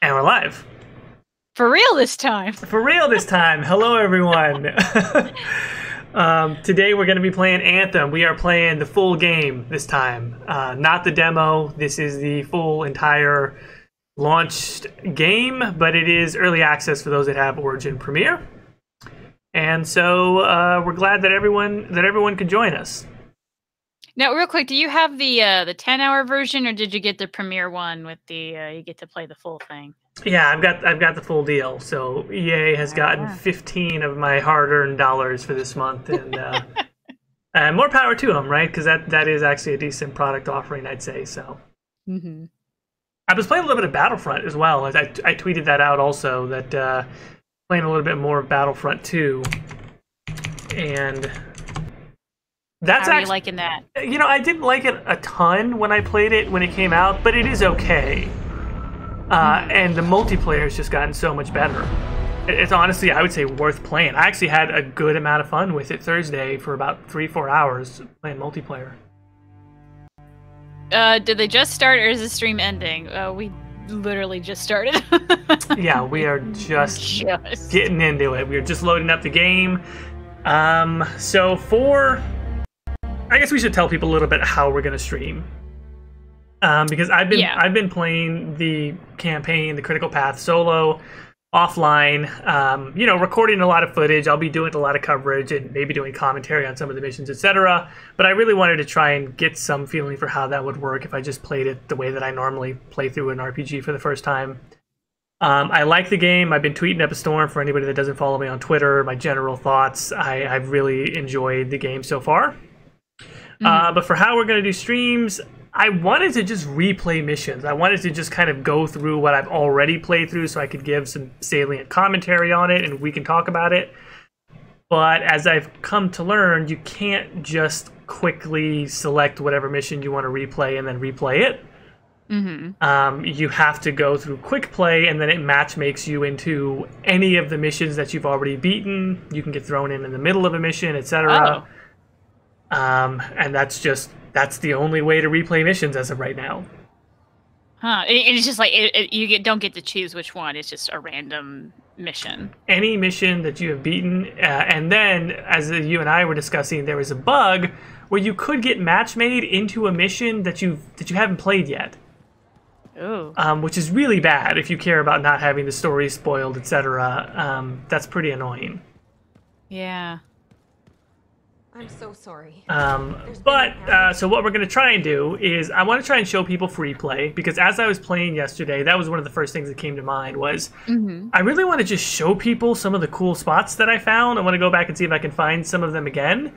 And we're live. For real this time. For real this time. Hello, everyone. Today we're going to be playing Anthem. We are playing the full game this time. Not the demo. This is the full entire launched game, but it is early access for those that have Origin Premiere. And so we're glad that everyone could join us. Now, real quick, do you have the 10-hour version, or did you get the Premiere one with the you get to play the full thing? Yeah, I've got the full deal. So EA has gotten 15 of my hard-earned dollars for this month, and more power to them, right? Because that is actually a decent product offering, I'd say. So I was playing a little bit of Battlefront as well. I tweeted that out also, that playing a little bit more of Battlefront 2, and that's How are actually you liking that? You know, I didn't like it a ton when I played it when it came out, but it is okay. And the multiplayer has just gotten so much better. It's honestly, I would say, worth playing. I actually had a good amount of fun with it Thursday for about 3-4 hours playing multiplayer. Did they just start, or is the stream ending? We literally just started. Yeah, we are just getting into it. We're just loading up the game. I guess we should tell people a little bit how we're going to stream. Because I've been playing the campaign, the Critical Path solo, offline, recording a lot of footage. I'll be doing a lot of coverage and maybe doing commentary on some of the missions, etc. But I really wanted to try and get some feeling for how that would work if I just played it the way that I normally play through an RPG for the first time. I like the game. I've been tweeting up a storm for anybody that doesn't follow me on Twitter, my general thoughts. I've really enjoyed the game so far. But for how we're going to do streams, I wanted to just replay missions. I wanted to just kind of go through what I've already played through so I could give some salient commentary on it and we can talk about it. But as I've come to learn, you can't just quickly select whatever mission you want to replay and then replay it. You have to go through quick play, and then it match makes you into any of the missions that you've already beaten. You can get thrown in the middle of a mission, etc. And that's the only way to replay missions as of right now. It's just like don't get to choose which one. It's just a random mission. Any mission that you have beaten, and then as you and I were discussing, there was a bug where you could get match made into a mission that you haven't played yet. Ooh. Which is really bad if you care about not having the story spoiled, etc. That's pretty annoying. Yeah. I'm so sorry. So what we're going to try and do is I want to try and show people free play, because as I was playing yesterday, that was one of the first things that came to mind was I really want to just show people some of the cool spots that I found. I want to go back and see if I can find some of them again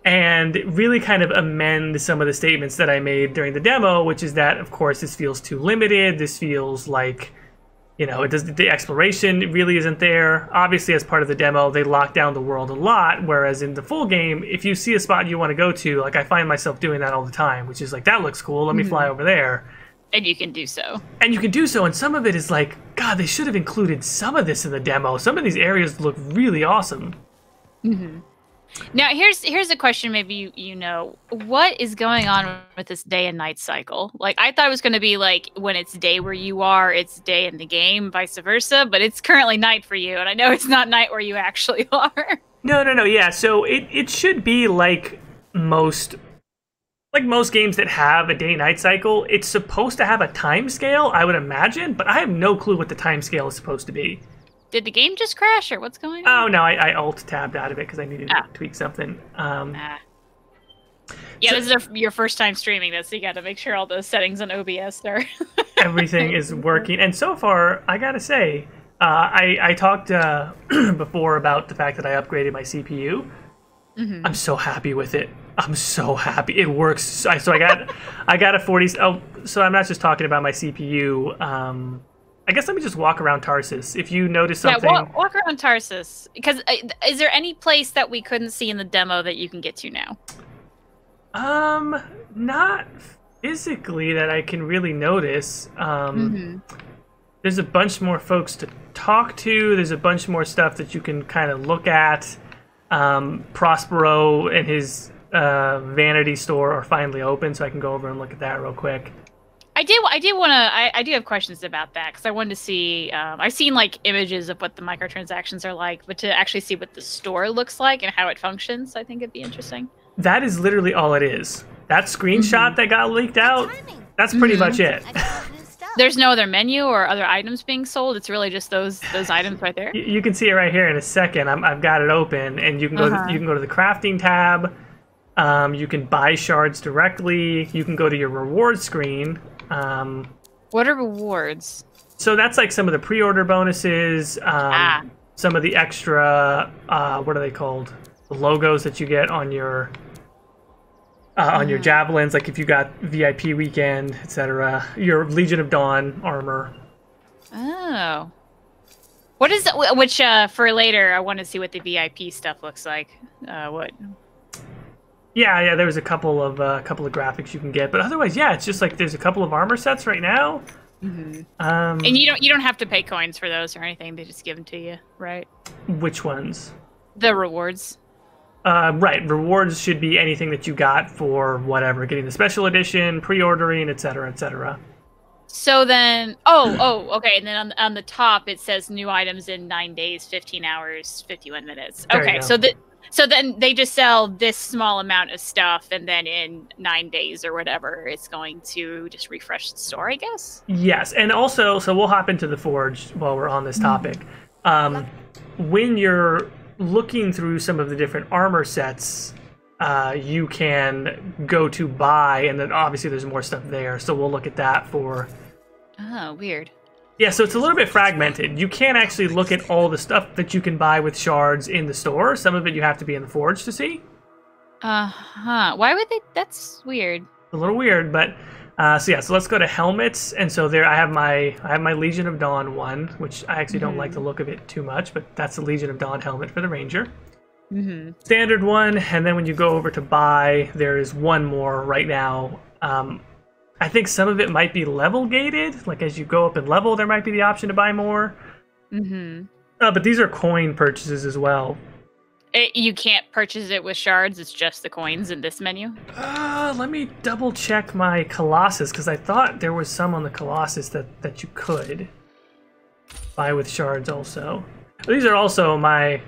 and really kind of amend some of the statements that I made during the demo, which is that, of course, this feels too limited. This feels like, the exploration really isn't there. Obviously, as part of the demo, they lock down the world a lot, whereas in the full game, if you see a spot you want to go to, like I find myself doing that all the time, which is like, that looks cool, let me fly over there. And you can do so. And some of it is like, God, they should have included some of this in the demo. Some of these areas look really awesome. Now, here's a question maybe you know. What is going on with this day and night cycle? Like, I thought it was going to be like when it's day where you are, it's day in the game, vice versa, but it's currently night for you, and I know it's not night where you actually are. No, yeah, so it should be like most games that have a day-night cycle. It's supposed to have a time scale, I would imagine, but I have no clue what the time scale is supposed to be. Did the game just crash, or what's going on? Oh, no, I alt-tabbed out of it because I needed to tweak something. Yeah, this is your first time streaming this, so you got to make sure all those settings on OBS are... Everything is working. And so far, I got to say, I talked before about the fact that I upgraded my CPU. I'm so happy with it. I'm so happy. It works. So I got a 40... Oh, so I'm not just talking about my CPU. I guess let me just walk around Tarsus. If you notice something... Yeah, walk around Tarsus. Because is there any place that we couldn't see in the demo that you can get to now? Not physically that I can really notice. There's a bunch more folks to talk to. There's a bunch more stuff that you can kind of look at. Prospero and his vanity store are finally open, so I can go over and look at that real quick. I do want to. I do have questions about that because I wanted to see. I've seen like images of what the microtransactions are like, but to actually see what the store looks like and how it functions, I think it'd be interesting. That is literally all it is. That screenshot that got leaked out. That's pretty much it. There's no other menu or other items being sold. It's really just those items right there. You can see it right here in a second. I've got it open, and you can go. You can go to the crafting tab. You can buy shards directly. You can go to your rewards screen. What are rewards? So that's like some of the pre-order bonuses, some of the extra, what are they called? The logos that you get on your javelins, like if you got VIP weekend, etc. Your Legion of Dawn armor. Oh. What is which for later? I want to see what the VIP stuff looks like. What? Yeah, there was a couple of graphics you can get, but otherwise, yeah, it's just like there's a couple of armor sets right now. And you don't have to pay coins for those or anything; they just give them to you, right? Which ones? The rewards. Right, rewards should be anything that you got for whatever, getting the special edition, pre-ordering, etc., etc. So then, okay, and then on the top it says new items in 9 days, 15 hours, 51 minutes. Okay, so then they just sell this small amount of stuff, and then in 9 days or whatever, it's going to just refresh the store, I guess? Yes, and also, so we'll hop into the Forge while we're on this topic. When you're looking through some of the different armor sets, you can go to buy, and then obviously there's more stuff there, so we'll look at that for... Oh, weird. Yeah, so it's a little bit fragmented. You can't actually look at all the stuff that you can buy with shards in the store. Some of it you have to be in the Forge to see. Why would they? That's weird. A little weird, but so let's go to helmets. And so there I have my Legion of Dawn one, which I actually don't like the look of it too much, but that's the Legion of Dawn helmet for the Ranger. Standard one, and then when you go over to buy, there is one more right now. I think some of it might be level gated. Like as you go up in level, there might be the option to buy more. But these are coin purchases as well. You can't purchase it with shards. It's just the coins in this menu. Let me double check my Colossus, because I thought there was some on the Colossus that you could buy with shards also. These are also my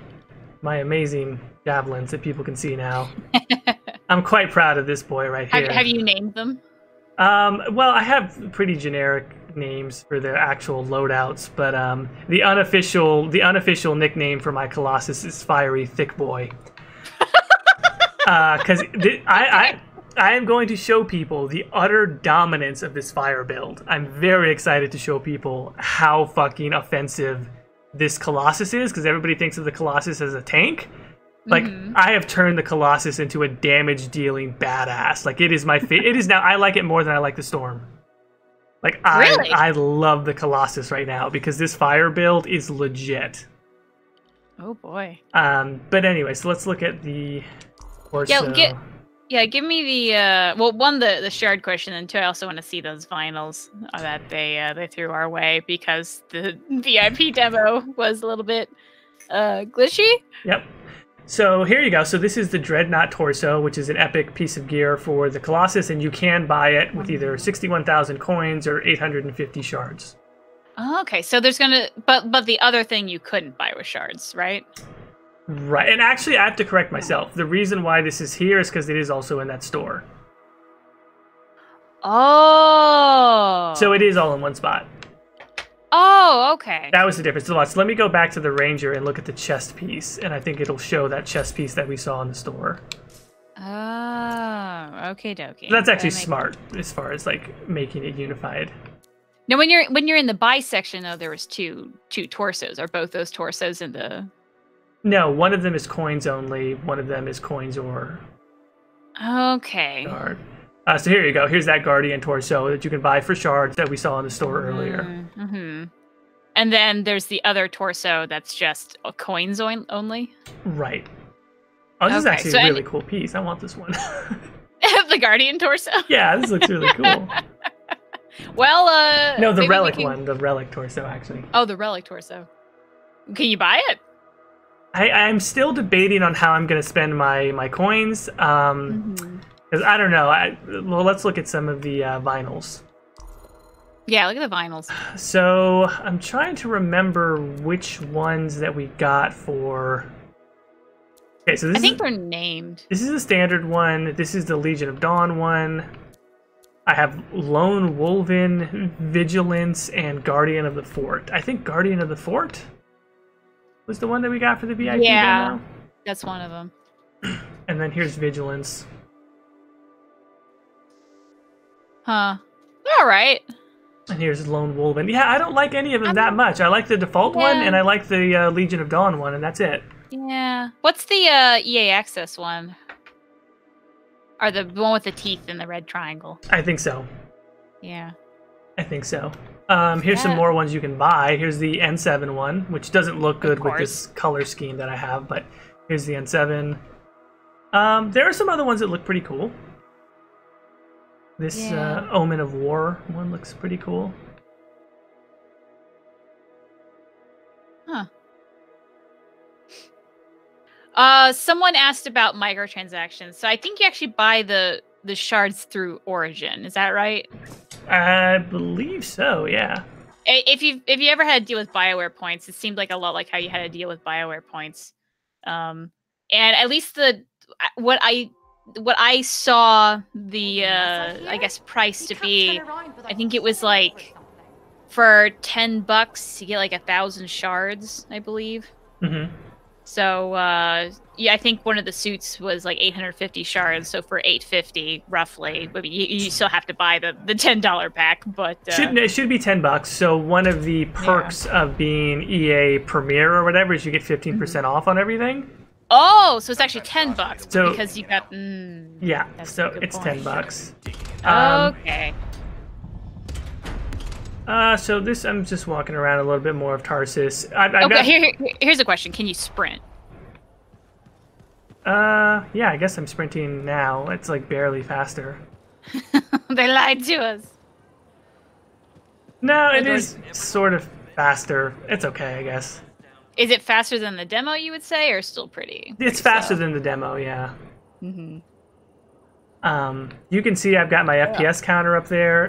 amazing javelins that people can see now. I'm quite proud of this boy right here. Have you named them? Well, I have pretty generic names for the actual loadouts, but the unofficial nickname for my Colossus is Fiery Thick Boy. Because I am going to show people the utter dominance of this fire build. I'm very excited to show people how fucking offensive this Colossus is, because everybody thinks of the Colossus as a tank. Like, I have turned the Colossus into a damage-dealing badass. Like, it is my it is now. I like it more than I like the Storm. Like, really? I love the Colossus right now because this fire build is legit. Oh boy. But anyway, so let's look at the torso. Give me the one, the shard question, and two, I also want to see those vinyls that they threw our way because the VIP demo was a little bit glitchy. Yep. So here you go. So this is the Dreadnought torso, which is an epic piece of gear for the Colossus, and you can buy it with either 61,000 coins or 850 shards. Oh, okay, so there's but the other thing you couldn't buy with shards, right? Right, and actually I have to correct myself. The reason why this is here is because it is also in that store. Oh. So it is all in one spot. Oh, okay. That was the difference. So let me go back to the Ranger and look at the chest piece, and I think it'll show that chest piece that we saw in the store. Oh, okay, dokie. So that's actually smart as far as like making it unified. Now, when you're in the buy section, though, there was two torsos. Are both those torsos in the? No, one of them is coins only. One of them is coins or. Okay. Shard. So here you go. Here's that Guardian torso that you can buy for shards that we saw in the store earlier. And then there's the other torso that's just coins only? Right. Oh, this is actually a really cool piece. I want this one. The Guardian torso? Yeah, this looks really cool. Well, no, the Relic one. The Relic torso, actually. Oh, the Relic torso. Can you buy it? I'm still debating on how I'm going to spend my coins. Because I don't know. Well, let's look at some of the vinyls. Yeah, look at the vinyls. So I'm trying to remember which ones that we got for. Okay, so this I think they're named. This is a standard one. This is the Legion of Dawn one. I have Lone Wolven, Vigilance, and Guardian of the Fort. I think Guardian of the Fort was the one that we got for the VIP demo. That's one of them. And then here's Vigilance. Huh. All right. And here's Lone Wolven. Yeah, I don't like any of them that much. I like the default one, and I like the Legion of Dawn one, and that's it. Yeah. What's the EA Access one? Or the one with the teeth and the red triangle? I think so. Yeah. I think so. Here's some more ones you can buy. Here's the N7 one, which doesn't look good with this color scheme that I have, but here's the N7. There are some other ones that look pretty cool. This Omen of War one looks pretty cool. Huh. Someone asked about microtransactions. So I think you actually buy the shards through Origin. Is that right? I believe so, yeah. If you ever had to deal with BioWare points, it seemed like a lot like how you had to deal with BioWare points. And at least what I saw the I guess price to be, I think it was like for $10 you get like 1,000 shards, I believe. Mm-hmm. So yeah, I think one of the suits was like 850 shards. So for $850 roughly, but you still have to buy the $10 pack. But it should be $10. So one of the perks of being EA Premier or whatever is you get 15% off on everything. Oh, so it's actually $10 so, because you got. Yeah, so it's $10. Okay. So this, I'm just walking around a little bit more of Tarsus. Here's a question: can you sprint? Yeah, I guess I'm sprinting now. It's like barely faster. They lied to us. No, it is sort of faster. It's okay, I guess. Is it faster than the demo, you would say, or still pretty? It's faster than the demo, yeah. Mm-hmm. You can see I've got my FPS counter up there.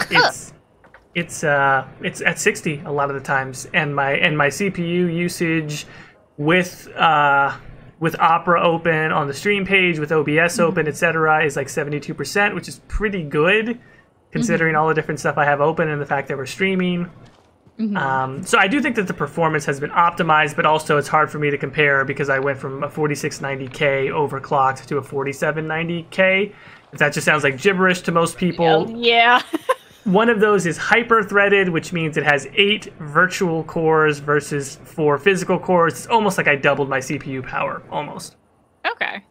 It's at 60 a lot of the times, and my CPU usage with Opera open on the stream page, with OBS open, etc., is like 72%, which is pretty good considering all the different stuff I have open and the fact that we're streaming. So I do think that the performance has been optimized, but also it's hard for me to compare because I went from a 4690K overclocked to a 4790K. If that just sounds like gibberish to most people. Yeah. One of those is hyper-threaded, which means it has 8 virtual cores versus 4 physical cores. It's almost like I doubled my CPU power, almost. Okay.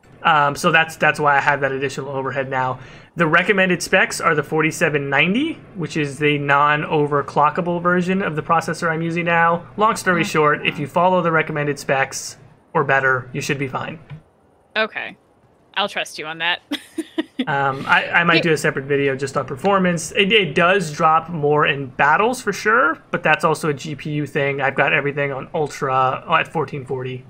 So that's why I have that additional overhead now. The recommended specs are the 4790, which is the non-overclockable version of the processor I'm using now. Long story short, if you follow the recommended specs, or better, you should be fine. Okay. I'll trust you on that. I might do a separate video just on performance. It does drop more in battles for sure, but that's also a GPU thing. I've got everything on Ultra at 1440.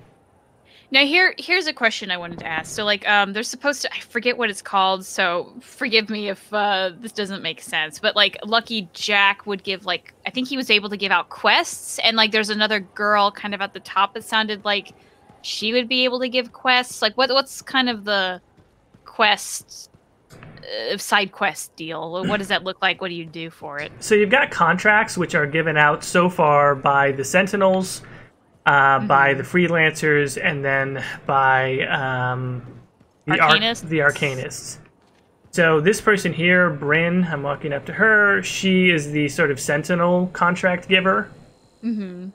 Now here's a question I wanted to ask. So like they're supposed to, I forget what it's called, so forgive me if this doesn't make sense, but like Lucky Jack would give like, I think he was able to give out quests, and like there's another girl kind of at the top that sounded like she would be able to give quests. Like what's kind of the quest side quest deal? What does that look like? What do you do for it? So you've got contracts which are given out so far by the Sentinels, by the freelancers, and then by the Arcanists. So this person here, Bryn, I'm walking up to her. She is the sort of Sentinel contract giver. You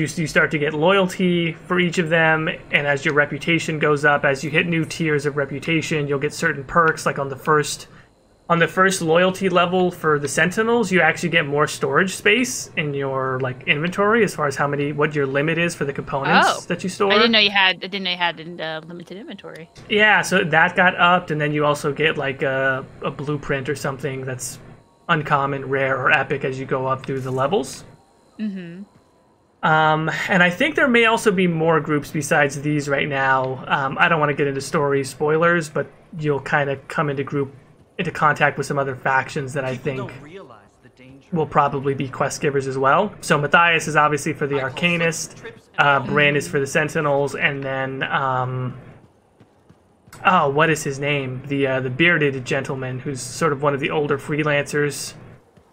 start to get loyalty for each of them, and as your reputation goes up, as you hit new tiers of reputation, you'll get certain perks. Like on the first loyalty level for the Sentinels, you actually get more storage space in your like inventory as far as what your limit is for the components that you store. I didn't know you had limited inventory. Yeah, so that got upped, and then you also get like a blueprint or something that's uncommon, rare, or epic as you go up through the levels. And I think there may also be more groups besides these right now. I don't want to get into story spoilers, but you'll kind of come into contact with some other factions that I think will probably be quest givers as well. So Matthias is obviously for the Arcanist, Brand is for the Sentinels, and then oh, what is his name? The bearded gentleman who's sort of one of the older freelancers.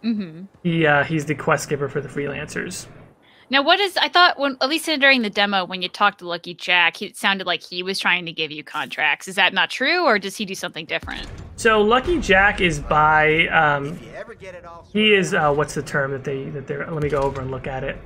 He's the quest giver for the freelancers. Now, I thought, at least during the demo, when you talked to Lucky Jack, it sounded like he was trying to give you contracts. Is that not true, or does he do something different? So Lucky Jack is by, he is, what's the term that they're, let me go over and look at it.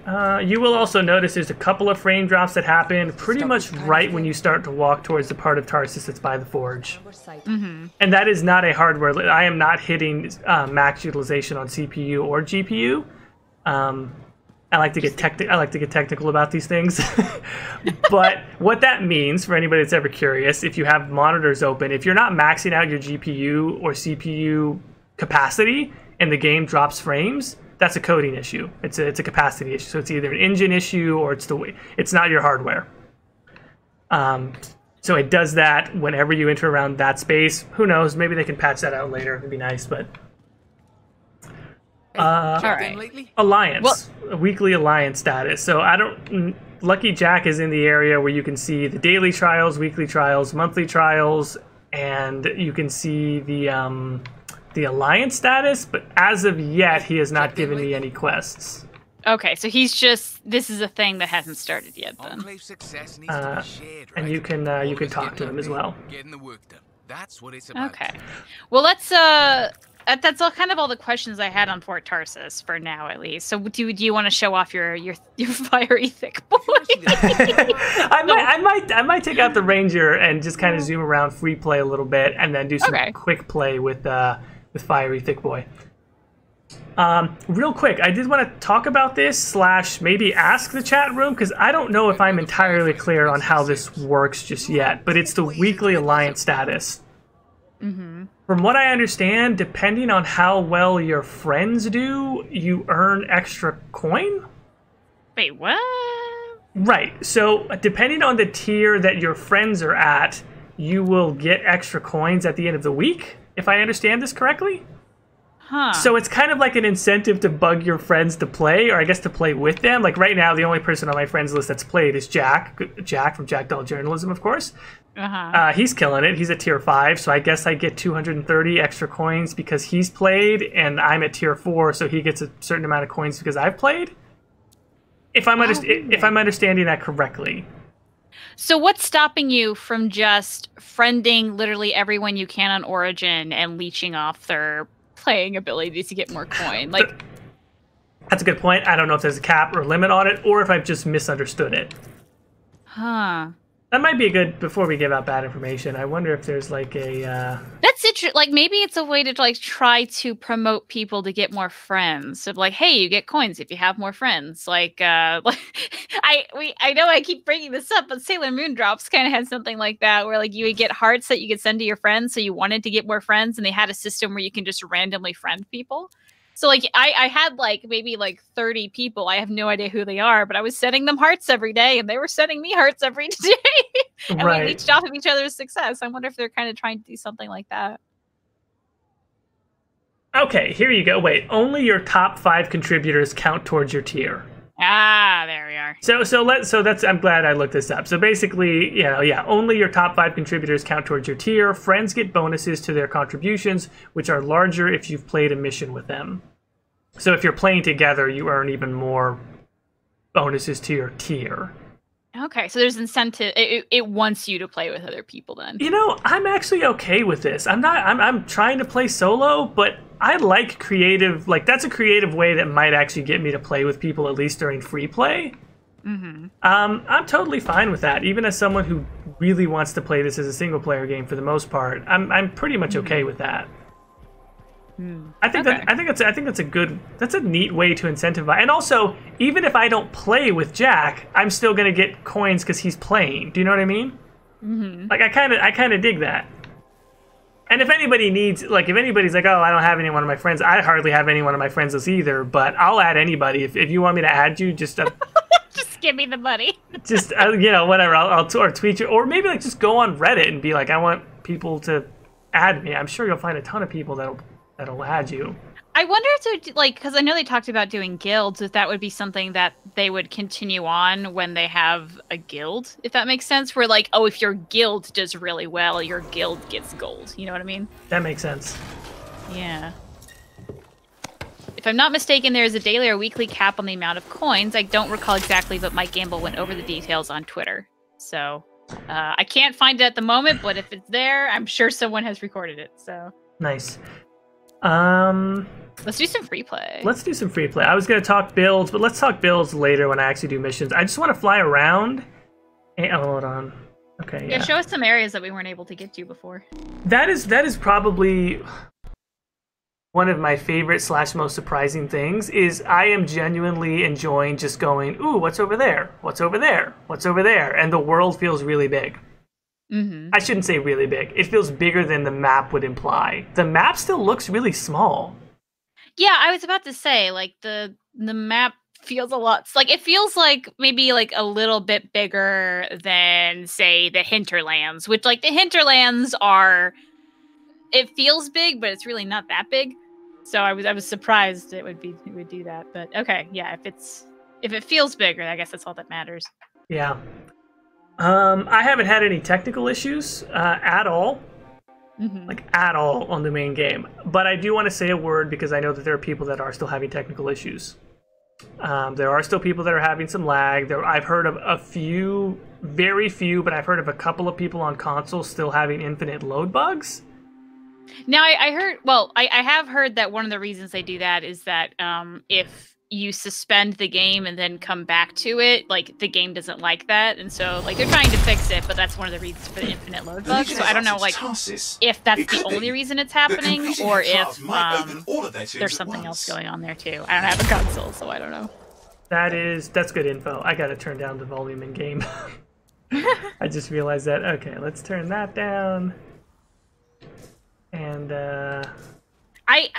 You will also notice there's a couple of frame drops that happen pretty much right when you start to walk towards the part of Tarsus that's by the Forge. And that is not a hardware. I am not hitting max utilization on CPU or GPU. I like to get technical about these things. But what that means for anybody that's ever curious, if you have monitors open, if you're not maxing out your GPU or CPU capacity and the game drops frames, that's a coding issue. It's a capacity issue. So it's either an engine issue or it's not your hardware. So it does that whenever you enter around that space. Who knows? Maybe they can patch that out later. It'd be nice, but all right. Alliance, a weekly alliance status. So Lucky Jack is in the area where you can see the daily trials, weekly trials, monthly trials, and you can see the alliance status, but as of yet, he has not given me any quests. Okay, so this is a thing that hasn't started yet then. And you can talk to him as well. Okay. Well, that's all kind of all the questions I had on Fort Tarsus for now, at least. So do you want to show off your fiery thick boy? I might take out the Ranger and just kind of zoom around free play a little bit, and then do some quick play with Fiery Thick Boy. Real quick, I did want to talk about this / maybe ask the chat room, because I don't know if I'm entirely clear on how this works just yet, but it's the weekly alliance status. From what I understand, depending on how well your friends do, you earn extra coin? Wait, what? Right, so depending on the tier that your friends are at, you will get extra coins at the end of the week, if I understand this correctly. So it's kind of like an incentive to bug your friends to play, or I guess to play with them. Like right now, the only person on my friends list that's played is Jack from Jack Doll Journalism, of course. He's killing it. He's at tier 5, so I guess I get 230 extra coins because he's played, and I'm at tier 4, so he gets a certain amount of coins because I've played. If I'm understanding that correctly. So what's stopping you from just friending literally everyone you can on Origin and leeching off their playing abilities to get more coin? Like, that's a good point. I don't know if there's a cap or limit on it, or if I've just misunderstood it. That might be a good, before we give out bad information, I wonder if there's like a... That's interesting. Like, maybe it's a way to like try to promote people to get more friends. So like, hey, you get coins if you have more friends. Like, I know I keep bringing this up, but Sailor Moon Drops kind of had something like that, where like you would get hearts that you could send to your friends, so you wanted to get more friends, and they had a system where you can just randomly friend people. So like I had like maybe like 30 people. I have no idea who they are, but I was sending them hearts every day, and they were sending me hearts every day. And we leached off of each other's success. I wonder if they're kind of trying to do something like that. Okay, here you go. Wait, only your top 5 contributors count towards your tier. Ah, there we are. So that's, I'm glad I looked this up. So basically, only your top 5 contributors count towards your tier. Friends get bonuses to their contributions, which are larger if you've played a mission with them. So if you're playing together, you earn even more bonuses to your tier. Okay, so there's incentive. It wants you to play with other people then. I'm actually okay with this. I'm trying to play solo, but I like creative, like that's a creative way that might actually get me to play with people, at least during free play. I'm totally fine with that. Even as someone who really wants to play this as a single player game for the most part, I'm pretty much okay with that. I think that's a neat way to incentivize. And also, even if I don't play with Jack, I'm still gonna get coins because he's playing. Do you know what I mean? Like I kind of dig that. And if anybody needs, like, if anybody's like, oh, I don't have anyone of my friends, I hardly have anyone of my friends list either. But I'll add anybody if you want me to add you. Just just give me the money. Just whatever. I'll tweet you, or maybe like just go on Reddit and be like, I want people to add me. I'm sure you'll find a ton of people that'll add you. I wonder if they're, like, because I know they talked about doing guilds, if that would be something that they would continue on when they have a guild, if that makes sense. Where, like, oh, if your guild does really well, your guild gets gold. You know what I mean? That makes sense. Yeah. If I'm not mistaken, there is a daily or weekly cap on the amount of coins. I don't recall exactly, but Mike Gamble went over the details on Twitter. So, I can't find it at the moment, but if it's there, I'm sure someone has recorded it, so. Nice. Let's do some free play. Let's do some free play. I was going to talk builds, but let's talk builds later when I actually do missions. I just want to fly around. And, oh, hold on. Okay, yeah. Show us some areas that we weren't able to get to before. That is probably one of my favorite / most surprising things is I am genuinely enjoying just going, ooh, what's over there? What's over there? What's over there? And the world feels really big. Mm-hmm. I shouldn't say really big. It feels bigger than the map would imply. The map still looks really small. Yeah, I was about to say, like, the map feels a lot, like, it feels like maybe, like, a little bit bigger than, say, the Hinterlands, which, like, the Hinterlands are, it feels big, but it's really not that big. So I was surprised it would do that. But okay, yeah, if it feels bigger, I guess that's all that matters. Yeah. I haven't had any technical issues at all. Mm-hmm. Like, at all on the main game. But I do want to say a word because I know that there are people that are still having technical issues. There are still people that are having some lag. I've heard of a few, very few, but I've heard of a couple of people on console still having infinite load bugs. Now, I have heard that one of the reasons they do that is that if you suspend the game and then come back to it, like, the game doesn't like that, and so, like, they're trying to fix it, but that's one of the reasons for the infinite load bug. So I don't know, like, if that's the only reason it's happening, or if there's something else going on there too. I don't have a console, so I don't know. That's good info. I gotta turn down the volume in game. I just realized that. Okay, let's turn that down. And I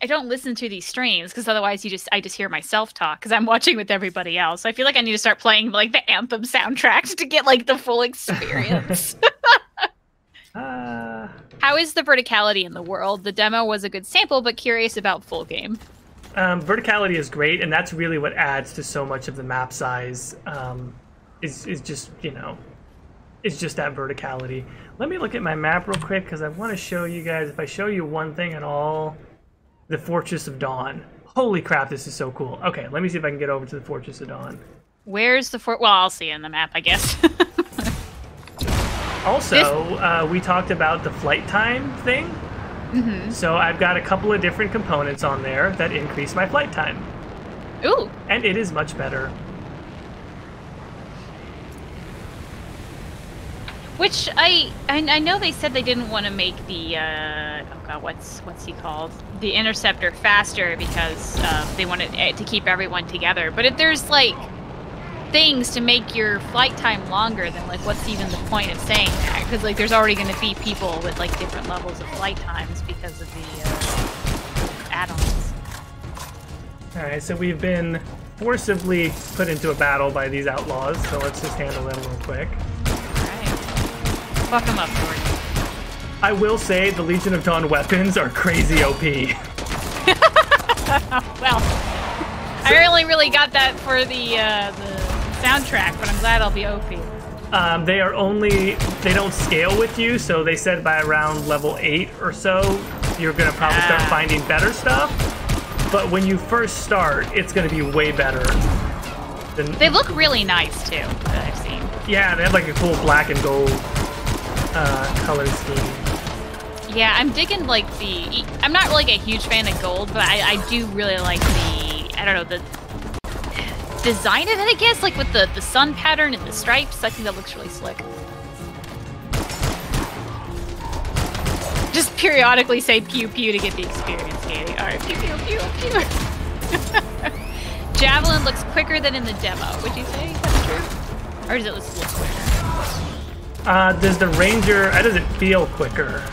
don't listen to these streams because otherwise I just hear myself talk because I'm watching with everybody else. So I feel like I need to start playing, like, the Anthem soundtracks to get, like, the full experience. How is the verticality in the world? The demo was a good sample, but curious about full game. Verticality is great, and that's really what adds to so much of the map size. Is just, you know, it's just that verticality. Let me look at my map real quick because I want to show you guys, if I show you one thing at all, the Fortress of Dawn. Holy crap, this is so cool. Okay, let me see if I can get over to the Fortress of Dawn. Where's the fort? Well, I'll see it in the map, I guess. Also, we talked about the flight time thing. Mm-hmm. So I've got a couple of different components on there that increase my flight time. Ooh. And it is much better. Which I know they said they didn't want to make the oh god, what's he called, the interceptor faster because they wanted it to keep everyone together. But if there's, like, things to make your flight time longer, then, like, what's even the point of saying that? Because, like, there's already going to be people with, like, different levels of flight times because of the add-ons. All right, so we've been forcibly put into a battle by these outlaws. So let's just handle them real quick. Fuck them up, Jordan. I will say the Legion of Dawn weapons are crazy OP. Well, I only really got that for the soundtrack, but I'm glad I'll be OP. They don't scale with you, so they said by around level 8 or so, you're gonna probably start finding better stuff. But when you first start, it's gonna be way better. They look really nice too, that I've seen. Yeah, they have, like, a cool black and gold color scheme. Yeah, I'm digging, like, I'm not, like, a huge fan of gold, but I do really like the design of it, I guess, like, with the sun pattern and the stripes. I think that looks really slick. Just periodically say pew pew to get the experience, Caitie. Alright, pew pew pew pew. Javelin looks quicker than in the demo, would you say? That's true? Or does it look quicker? Does the Ranger... does it feel quicker?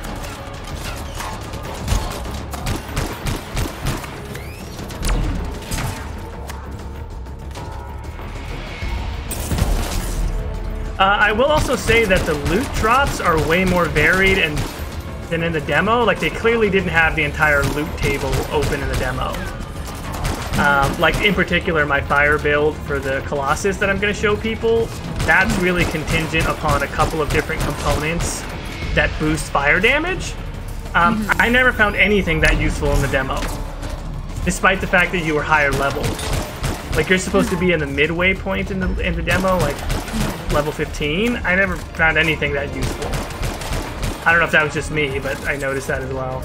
I will also say that the loot drops are way more varied and than in the demo. Like, they clearly didn't have the entire loot table open in the demo. Like, in particular, my fire build for the Colossus that I'm going to show people, that's really contingent upon a couple of different components that boost fire damage. I never found anything that useful in the demo, despite the fact that you were higher level. Like, you're supposed to be in the midway point in the demo, like level 15. I never found anything that useful. I don't know if that was just me, but I noticed that as well.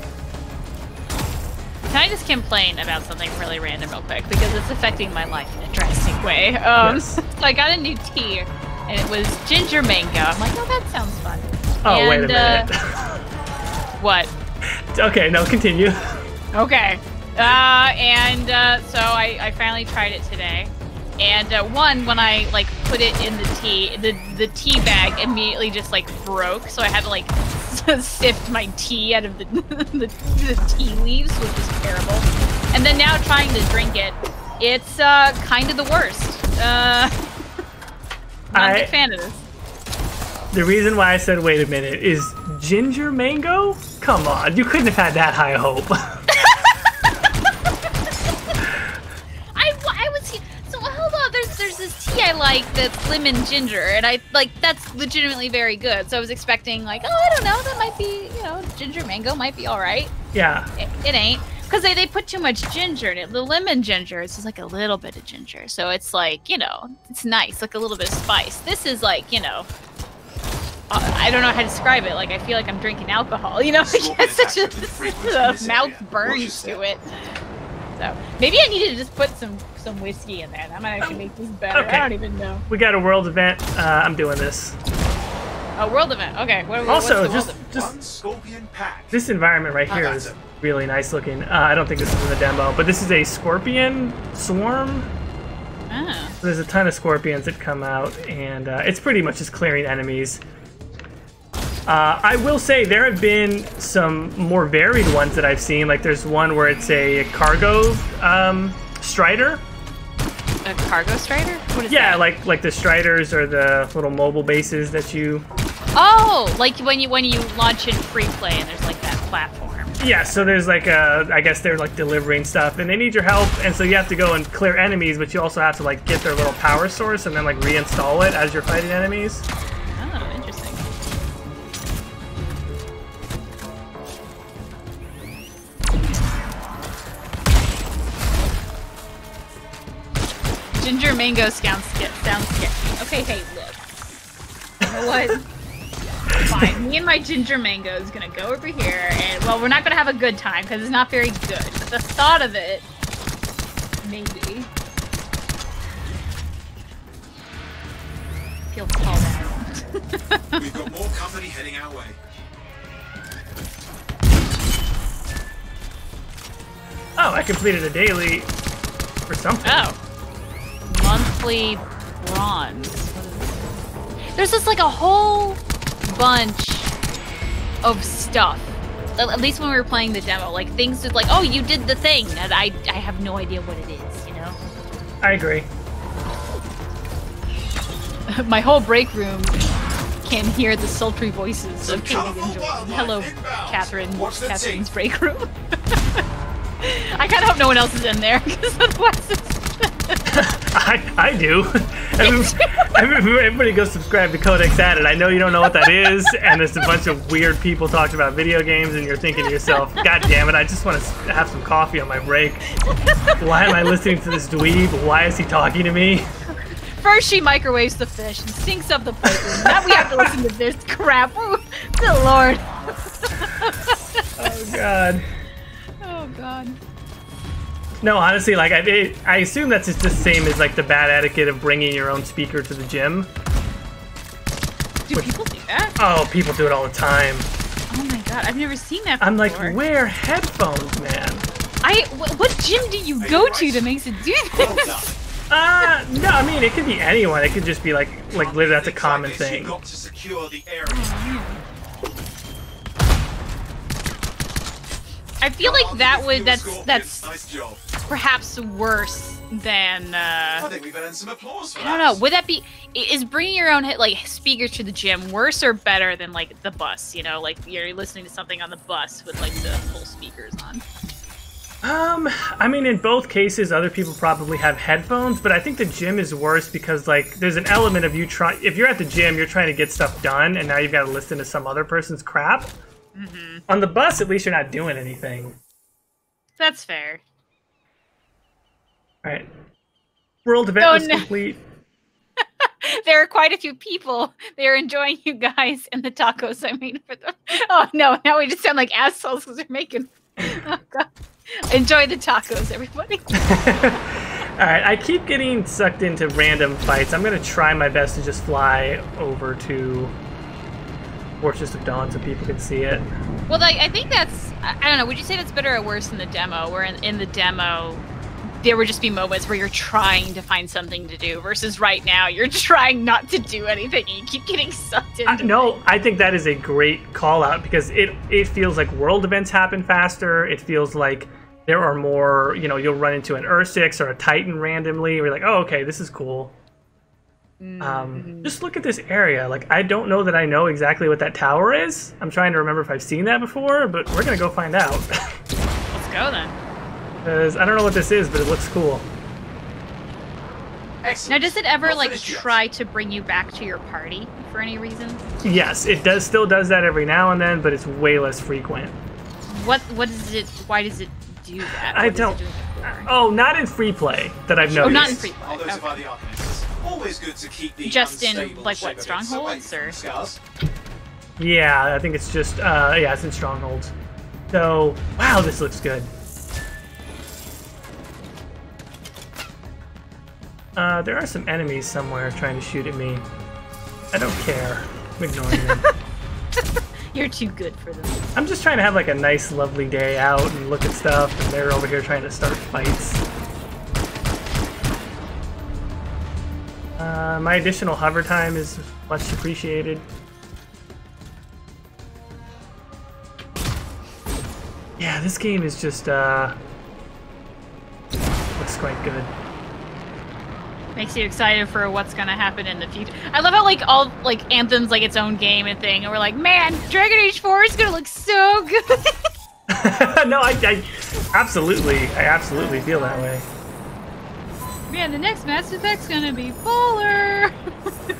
Can I just complain about something really random real quick? Because it's affecting my life in a drastic way. Yes. So I got a new tea, and it was ginger mango. I'm like, oh, that sounds fun. Oh, and, wait a minute. What? Okay, no, continue. Okay. So I finally tried it today. And when I like put it in the tea bag immediately just like broke, so I had to like sift my tea out of the tea leaves, which was terrible. And then now trying to drink it, it's kind of the worst. Not a big fan of this. The reason why I said wait a minute is ginger mango? Come on, you couldn't have had that high hope. There's this tea I like that's lemon ginger, and that's legitimately very good. So I was expecting like, oh, I don't know, that might be, ginger mango might be all right. Yeah. It ain't, because they put too much ginger in it. The lemon ginger is just like a little bit of ginger, so it's like, it's nice, like a little bit of spice. This is like, I don't know how to describe it. Like, I feel like I'm drinking alcohol. It's such a mouth burns to it. So maybe I needed to just put some whiskey in there. That might actually make this better. Okay. I don't even know. We got a world event. I'm doing this. A world event. Okay. Also, just this environment right here is really nice looking. I don't think this is in the demo, but this is a scorpion swarm. Ah. So there's a ton of scorpions that come out, and it's pretty much just clearing enemies. I will say there have been some more varied ones that I've seen. Like there's one where it's a cargo strider. A cargo strider? What is that? Yeah, like the striders or the little mobile bases that you... Oh, like when you launch in free play and there's like that platform. Yeah, so there's like I guess they're like delivering stuff and they need your help, and so you have to go and clear enemies, but you also have to like get their little power source and then like reinstall it as you're fighting enemies. Oh, interesting. Ginger mango sounds sketchy. Okay, hey, look. You know what? Fine. Me and my ginger mango is gonna go over here, and well, we're not gonna have a good time because it's not very good. But the thought of it, maybe. Feel called out. We've got more company heading our way. Oh, I completed a daily for something. Oh. Monthly bronze. There's just like a whole bunch of stuff. At least when we were playing the demo, like things just like, oh, you did the thing, and I have no idea what it is, I agree. My whole break room can hear the sultry voices of Caitie and Jordan. Hello, Catherine. Catherine's break room. I kind of hope no one else is in there, because otherwise it's... I do. Everybody go subscribe to Codex Added. I know you don't know what that is, and there's a bunch of weird people talking about video games, and you're thinking to yourself, God damn it, I just want to have some coffee on my break. Why am I listening to this dweeb? Why is he talking to me? First she microwaves the fish and sinks up the plate. Now we have to listen to this crap. Oh, good lord. Oh, God. Oh, God. No, honestly, like I assume that's just the same as like the bad etiquette of bringing your own speaker to the gym. Do people do that? Oh, people do it all the time. Oh my god, I've never seen that before. I'm like, wear headphones, man. What gym do you go to that makes it do this? No, I mean it could be anyone. It could just be like literally that's a common thing. Got to secure the area. I feel like that would that's Nice job. perhaps worse than. I think we've earned some applause for I don't know. Would that be? Is bringing your own like speakers to the gym worse or better than like the bus? You know, like you're listening to something on the bus with like the full speakers on. I mean, in both cases, other people probably have headphones, but I think the gym is worse because, like, there's an element of if you're at the gym, you're trying to get stuff done, and now you've got to listen to some other person's crap. Mm-hmm. On the bus, at least you're not doing anything. That's fair. All right. World event is complete. There are quite a few people. They're enjoying you guys and the tacos I made for them. Oh, no. Now we just sound like assholes because they're making... Oh, God. Enjoy the tacos, everybody. Alright, I keep getting sucked into random fights. I'm going to try my best to just fly over to Fortress of Dawn so people can see it. Well, like, I think that's... I don't know. Would you say that's better or worse than the demo? Where in the demo, there would just be moments where you're trying to find something to do versus right now, you're trying not to do anything and you keep getting sucked into No, I think that is a great call-out because it feels like world events happen faster. It feels like there are more, you know, you'll run into an Ursix or a Titan randomly. We're like, oh, okay, this is cool. Just look at this area. Like, I don't know that I know exactly what that tower is. I'm trying to remember if I've seen that before, but we're going to go find out. Let's go then. Because I don't know what this is, but it looks cool. Now, does it ever, like, try to bring you back to your party for any reason? Yes, it still does that every now and then, but it's way less frequent. What is it, why does it do that? I don't... Oh, not in free play that I've noticed. Oh, not in free play. Okay. Always good to keep the just in, like, what, strongholds, or? Yeah, I think it's just, yeah, it's in strongholds. So, wow, this looks good. There are some enemies somewhere trying to shoot at me. I don't care. I'm ignoring them. You're too good for them. I'm just trying to have like a nice, lovely day out and look at stuff, and they're over here trying to start fights. My additional hover time is much appreciated. Yeah, this game is just, looks quite good. Makes you excited for what's gonna happen in the future. I love how like all like Anthem's like its own game and thing, and we're like, man, Dragon Age 4 is gonna look so good. No, I absolutely feel that way. Man, the next Mass Effect's gonna be fuller.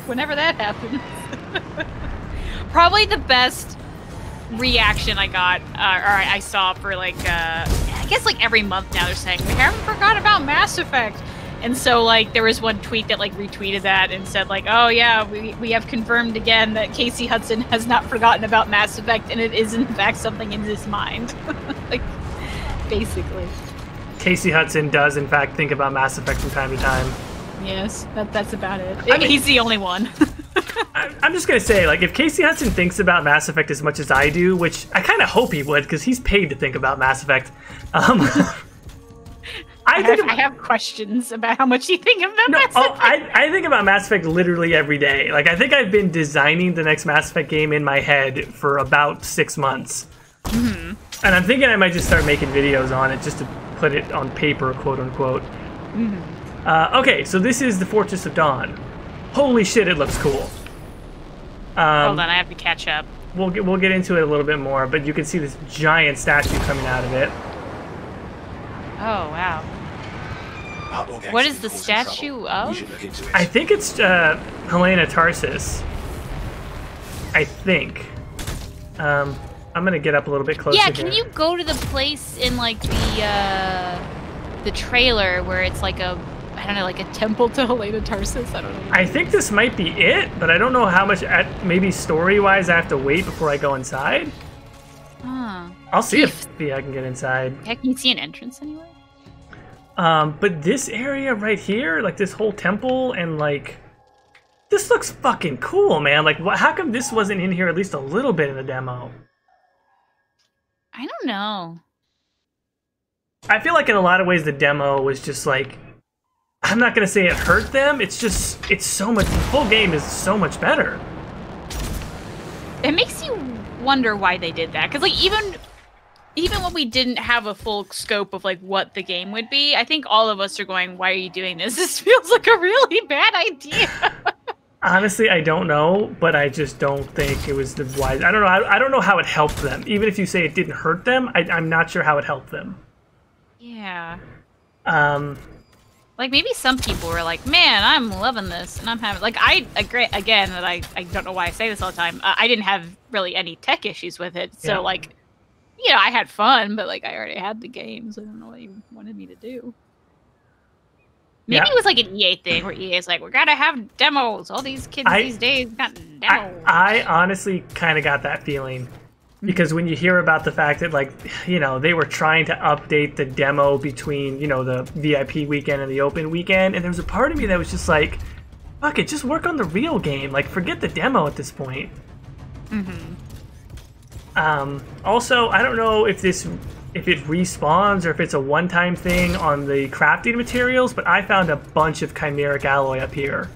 Whenever that happens. Probably the best reaction I got, or I saw for like, I guess like every month now they're saying, we haven't forgot about Mass Effect. And so, like, there was one tweet that, like, retweeted that and said, like, oh, yeah, we have confirmed again that Casey Hudson has not forgotten about Mass Effect, and it is, in fact, something in his mind. Like, basically. Casey Hudson does, in fact, think about Mass Effect from time to time. Yes, that's about it. I mean, he's the only one. I'm just going to say, like, if Casey Hudson thinks about Mass Effect as much as I do, which I kind of hope he would, because he's paid to think about Mass Effect, I have questions about how much you think about Mass Effect. I think about Mass Effect literally every day. Like, I think I've been designing the next Mass Effect game in my head for about 6 months. Mm-hmm. And I'm thinking I might just start making videos on it just to put it on paper, quote unquote. Mm-hmm. Okay, so this is the Fortress of Dawn. Holy shit, it looks cool. Hold on, I have to catch up. We'll get into it a little bit more, but you can see this giant statue coming out of it. Oh, wow. What is the statue of? I think it's Helena Tarsis. I think. I'm gonna get up a little bit closer. Yeah, can you go to the place in like the trailer where it's like a, I don't know, like a temple to Helena Tarsis? I don't know. I think this might be it, but I don't know how much. Maybe story-wise, I have to wait before I go inside. Huh. I'll see if I can get inside. Yeah, can you see an entrance anywhere? But this area right here, like this whole temple, and like, this looks fucking cool, man. Like, how come this wasn't in here at least a little bit in the demo? I don't know. I feel like in a lot of ways the demo was just like, I'm not gonna say it hurt them. It's just, it's so much. The full game is so much better. It makes you wonder why they did that, because like even even when we didn't have a full scope of like what the game would be, I think all of us are going, why are you doing this? This feels like a really bad idea. Honestly, I don't know, but I just don't think it was the wise. I don't know. I don't know how it helped them. Even if you say it didn't hurt them, I'm not sure how it helped them. Yeah. Like maybe some people were like, man, I'm loving this, and I'm having like I agree again that I don't know why I say this all the time. I didn't have really any tech issues with it, so like, you know, I had fun, but like I already had the game, so I don't know what you wanted me to do. Maybe it was like an EA thing where EA's like, we gotta have demos. All these kids these days got demos. I honestly kind of got that feeling. Because when you hear about the fact that, like, you know, they were trying to update the demo between, you know, the VIP weekend and the open weekend, and there was a part of me that was just like, fuck it, just work on the real game. Like, forget the demo at this point. Also, I don't know if it respawns or if it's a one-time thing on the crafting materials, but I found a bunch of chimeric alloy up here.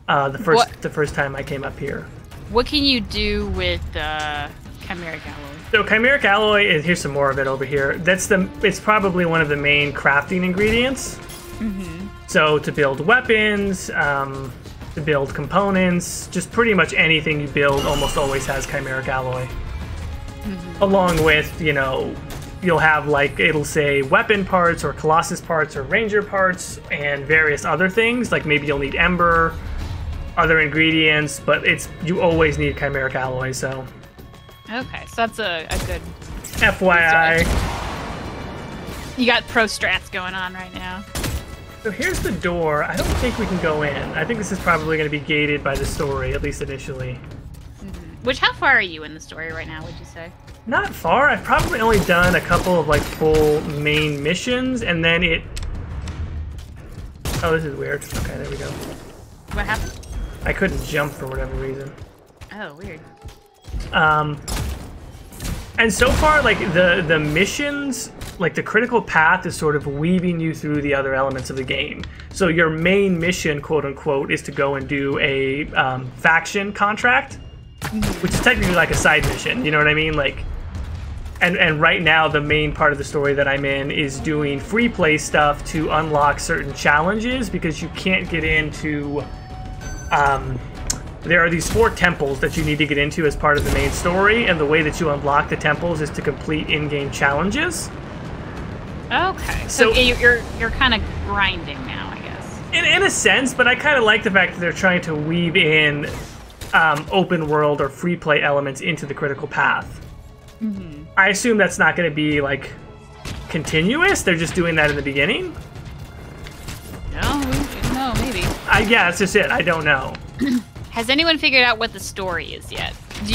The first time I came up here. What can you do with chimeric alloy? So chimeric alloy is, here's some more of it over here. It's probably one of the main crafting ingredients. So to build weapons, to build components, just pretty much anything you build almost always has chimeric alloy. Along with, you know, you'll have like, it'll say weapon parts or Colossus parts or Ranger parts and various other things. Like maybe you'll need Ember, other ingredients, but you always need chimeric alloy, so. Okay, so that's a good FYI. You got pro strats going on right now. So here's the door. I don't think we can go in. I think this is probably going to be gated by the story, at least initially. Which, how far are you in the story right now, would you say? Not far. I've probably only done a couple of like full main missions, and then it... Oh, this is weird. Okay, there we go. What happened? I couldn't jump for whatever reason. Oh, weird. And so far, like, the missions, like, the critical path is sort of weaving you through the other elements of the game. So your main mission, quote-unquote, is to go and do a faction contract, which is technically like a side mission, you know what I mean? Like, and right now, the main part of the story that I'm in is doing free play stuff to unlock certain challenges, because you can't get into... there are these 4 temples that you need to get into as part of the main story, and the way that you unlock the temples is to complete in-game challenges. Okay, so you're kind of grinding now, I guess. In a sense, but I kind of like the fact that they're trying to weave in open world or free play elements into the critical path. I assume that's not going to be like continuous. They're just doing that in the beginning. No, maybe. Yeah, that's just it. I don't know. Has anyone figured out what the story is yet?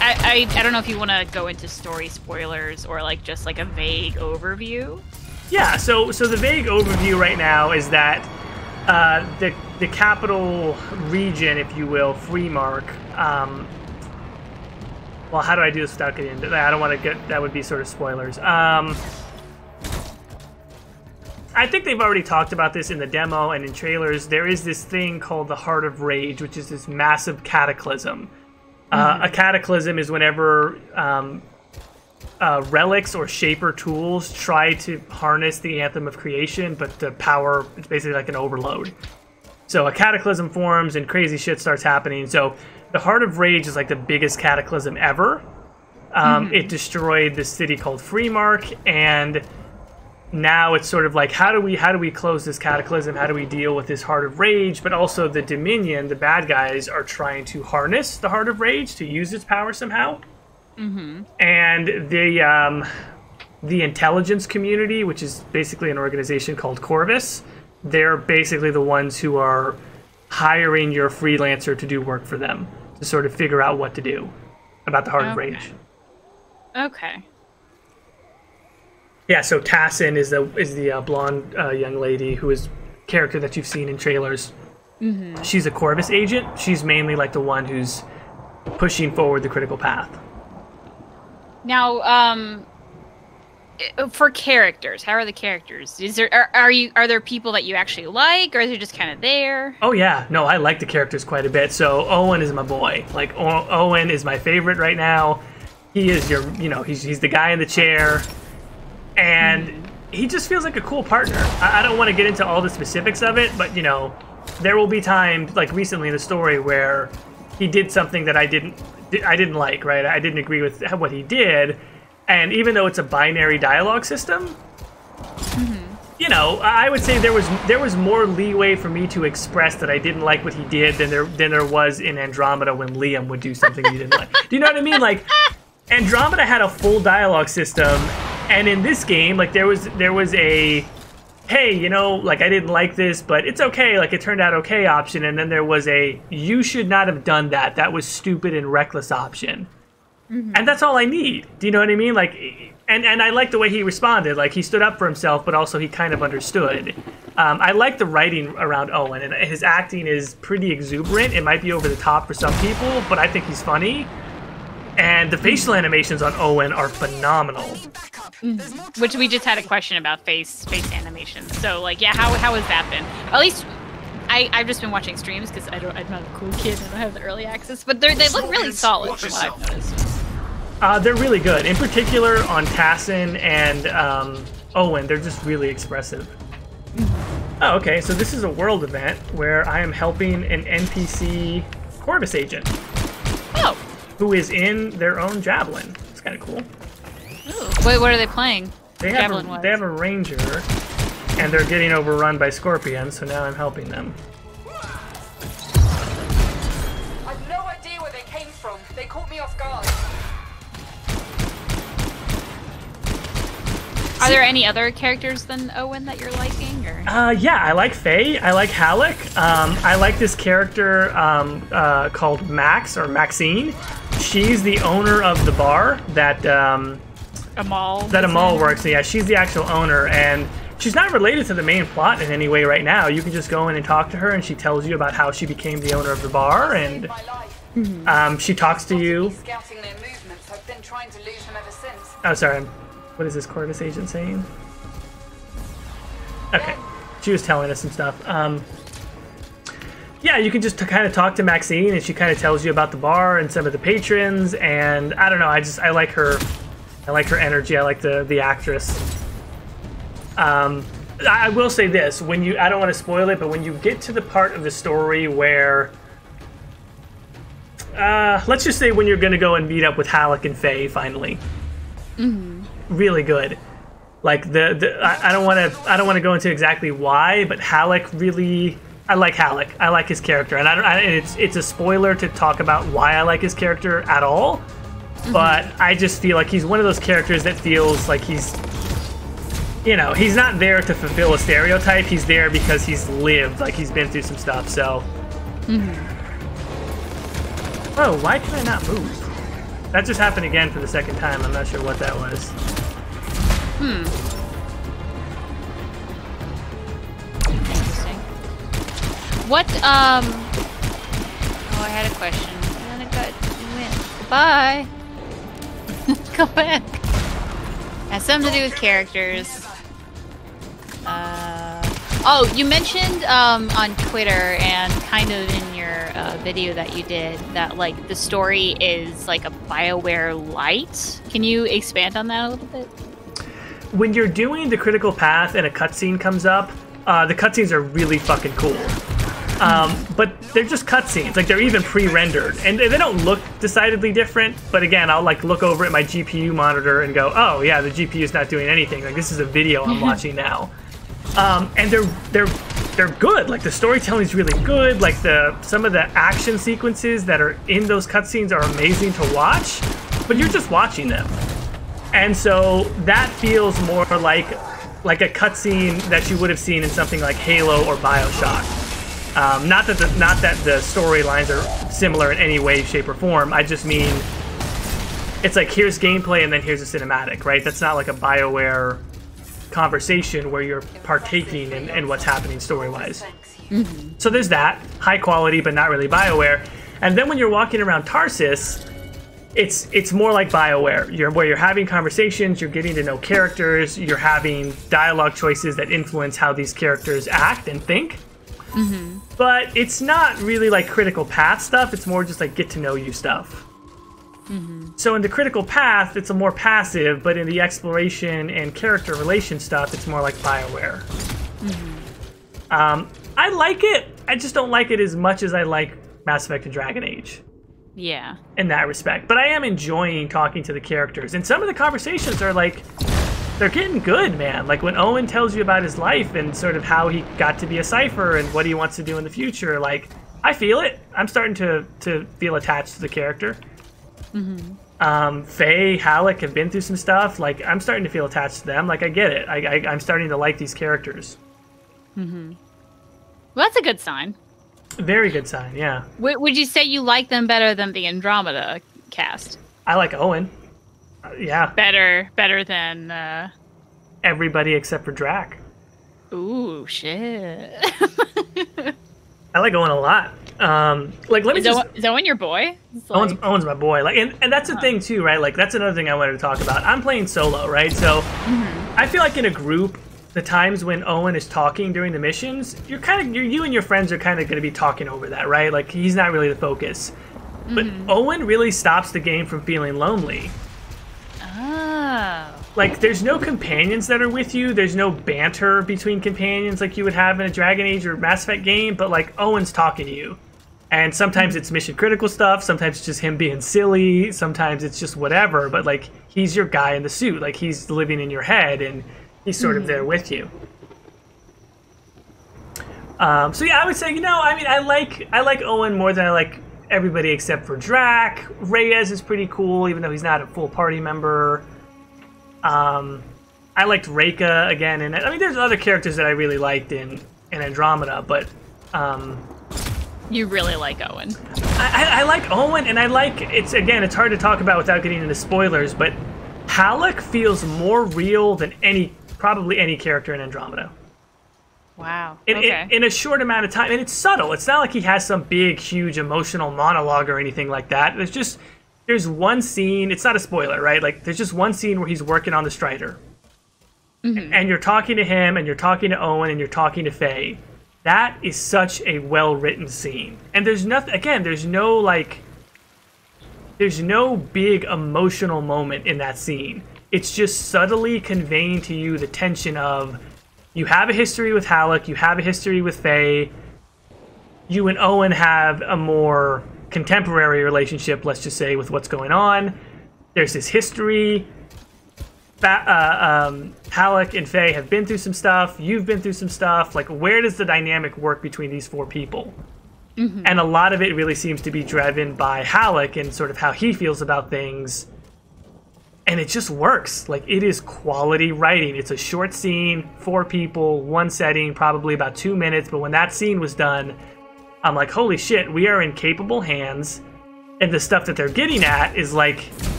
I don't know if you want to go into story spoilers or like just like a vague overview. Yeah, so the vague overview right now is that the capital region, if you will, Freemark. Well, how do I do this without getting into that? I don't want to get, that would be sort of spoilers. I think they've already talked about this in the demo and in trailers. There is this thing called the Heart of Rage, which is this massive cataclysm. A cataclysm is whenever relics or shaper tools try to harness the Anthem of Creation, but the power, it's basically like an overload. So a cataclysm forms and crazy shit starts happening. So the Heart of Rage is like the biggest cataclysm ever. It destroyed this city called Freemark, and now it's sort of like, how do we close this cataclysm? How do we deal with this Heart of Rage? But also the Dominion, the bad guys, are trying to harness the Heart of Rage to use its power somehow. And the intelligence community, which is basically an organization called Corvus, they're basically the ones who are hiring your freelancer to do work for them, to sort of figure out what to do about the Heart of Rage. Okay. Yeah, so Tassin is the blonde young lady who is a character that you've seen in trailers. She's a Corvus agent. She's mainly like the one who's pushing forward the critical path. Now, for characters, how are the characters? Are there people that you actually like, or is it just kind of there? Oh yeah, no, I like the characters quite a bit. So Owen is my boy. Like Owen is my favorite right now. he is your, you know, he's the guy in the chair, and he just feels like a cool partner. I don't want to get into all the specifics of it, but you know, there will be times like recently in the story where he did something that I didn't like, right? I didn't agree with what he did, and even though it's a binary dialogue system, you know, I would say there was more leeway for me to express that I didn't like what he did than there was in Andromeda when Liam would do something he didn't like. Do you know what I mean? Like, Andromeda had a full dialogue system, and in this game, like there was a, hey, you know, like I didn't like this, but it's okay, like it turned out okay option, and then there was a, you should not have done that. That was stupid and reckless option. And that's all I need. Do you know what I mean? Like, and I like the way he responded. Like, he stood up for himself, but also he kind of understood. I like the writing around Owen, and his acting is pretty exuberant. It might be over the top for some people, but I think he's funny. And the facial animations on Owen are phenomenal. Which we just had a question about face animation. So, like, yeah, how has that been? At least I've just been watching streams because I'm not a cool kid and I don't have the early access, but they look really solid from what I've noticed. They're really good. In particular, on Tassin and Owen, they're just really expressive. Oh, okay, so this is a world event where I am helping an NPC Corvus agent. Oh. Who is in their own Javelin. It's kind of cool. Ooh. Wait, what are they playing? They have a ranger, and they're getting overrun by scorpions, so now I'm helping them. I've no idea where they came from. They caught me off guard. Are there any other characters than Owen that you're liking? Or? Yeah, I like Faye. I like Halleck. I like this character called Max, or Maxine. She's the owner of the bar that Amal works in. Yeah, she's the actual owner, and she's not related to the main plot in any way right now. You can just go in and talk to her, and she tells you about how she became the owner of the bar, and she talks to you. Scouting their movements. I've been trying to lose them ever since. Oh, sorry. What is this Corvus agent saying? Okay, she was telling us some stuff. Yeah, you can just kind of talk to Maxine, and she kind of tells you about the bar and some of the patrons. And I don't know, I like her. I like her energy. I like the actress. I will say this: when I don't want to spoil it, but when you get to the part of the story where, let's just say when you're going to go and meet up with Halleck and Faye finally. Really good. Like I don't want to go into exactly why, but Halleck really, I like Halleck. I like his character, and it's a spoiler to talk about why I like his character at all. But I just feel like he's one of those characters that feels like he's, you know, he's not there to fulfill a stereotype. He's there because he's lived, like he's been through some stuff. So, oh, why can I not move? That just happened again for the second time. I'm not sure what that was. Interesting. What, oh, I had a question. And then it went. Goodbye. Go back. Has something to do with characters. Oh, you mentioned on Twitter and kind of in your video that you did that like the story is like a BioWare light. Can you expand on that a little bit? When you're doing the critical path and a cutscene comes up, the cutscenes are really fucking cool. But they're just cutscenes, like they're even pre-rendered, and they don't look decidedly different. But again, I'll like look over at my GPU monitor and go, "Oh yeah, the GPU is not doing anything. Like this is a video I'm watching now." And they're good. Like the storytelling is really good. Like some of the action sequences that are in those cutscenes are amazing to watch, but you're just watching them, and so that feels more like a cutscene that you would have seen in something like Halo or BioShock. Not that the storylines are similar in any way, shape, or form. I just mean it's like here's gameplay and then here's a cinematic, right? That's not like a BioWare conversation where you're partaking in what's happening story-wise. So there's that, high quality but not really BioWare. And then when you're walking around Tarsus, it's more like BioWare, where you're having conversations, you're getting to know characters, you're having dialogue choices that influence how these characters act and think. But it's not really like critical path stuff, it's more just like get to know you stuff. So in the critical path, it's a more passive, but in the exploration and character relation stuff, it's more like BioWare. I like it. I just don't like it as much as I like Mass Effect and Dragon Age. Yeah. In that respect. But I am enjoying talking to the characters. And some of the conversations are like, they're getting good, man. Like when Owen tells you about his life and sort of how he got to be a Cypher and what he wants to do in the future, like, I feel it. I'm starting to feel attached to the character. Faye, Halleck have been through some stuff. Like, I'm starting to feel attached to them. Like, I get it. I'm starting to like these characters. Well, that's a good sign. Very good sign, yeah. Would you say you like them better than the Andromeda cast? I like Owen. Yeah. Better than... everybody except for Drac. Ooh, shit. I like Owen a lot. Like, let me is Owen your boy? Owen's my boy. Like, and that's the thing too, right? Like, that's another thing I wanted to talk about. I'm playing solo, right? So, I feel like in a group, the times when Owen is talking during the missions, you and your friends are kind of going to be talking over that, right? Like, he's not really the focus. But Owen really stops the game from feeling lonely. Oh. Like, there's no companions that are with you. There's no banter between companions like you would have in a Dragon Age or Mass Effect game, but, like, Owen's talking to you. And sometimes it's mission-critical stuff, sometimes it's just him being silly, sometimes it's just whatever, but, like, he's your guy in the suit. Like, he's living in your head, and he's sort of there with you. So, yeah, I would say, I like Owen more than I like everybody except for Drac. Reyes is pretty cool, even though he's not a full party member. I liked Reika again, and I mean, there's other characters that I really liked in Andromeda, but you really like Owen. I like Owen, and it's hard to talk about without getting into spoilers, but Halleck feels more real than probably any character in Andromeda. Wow. In a short amount of time, and it's subtle. It's not like he has some big, huge emotional monologue or anything like that. There's one scene, it's not a spoiler, right? Like, there's just one scene where he's working on the Strider. And you're talking to him, and you're talking to Owen, and you're talking to Faye. That is such a well-written scene. And there's no big emotional moment in that scene. It's just subtly conveying to you the tension of, you have a history with Halleck, you have a history with Faye, you and Owen have a more contemporary relationship, let's just say, with what's going on. There's this history. Halleck and Faye have been through some stuff. You've been through some stuff. Like, where does the dynamic work between these four people? And a lot of it really seems to be driven by Halleck and sort of how he feels about things. And it just works. Like, it is quality writing. It's a short scene, 4 people, 1 setting, probably about 2 minutes. But when that scene was done, I'm like, holy shit, we are in capable hands. And the stuff that they're getting at is, like,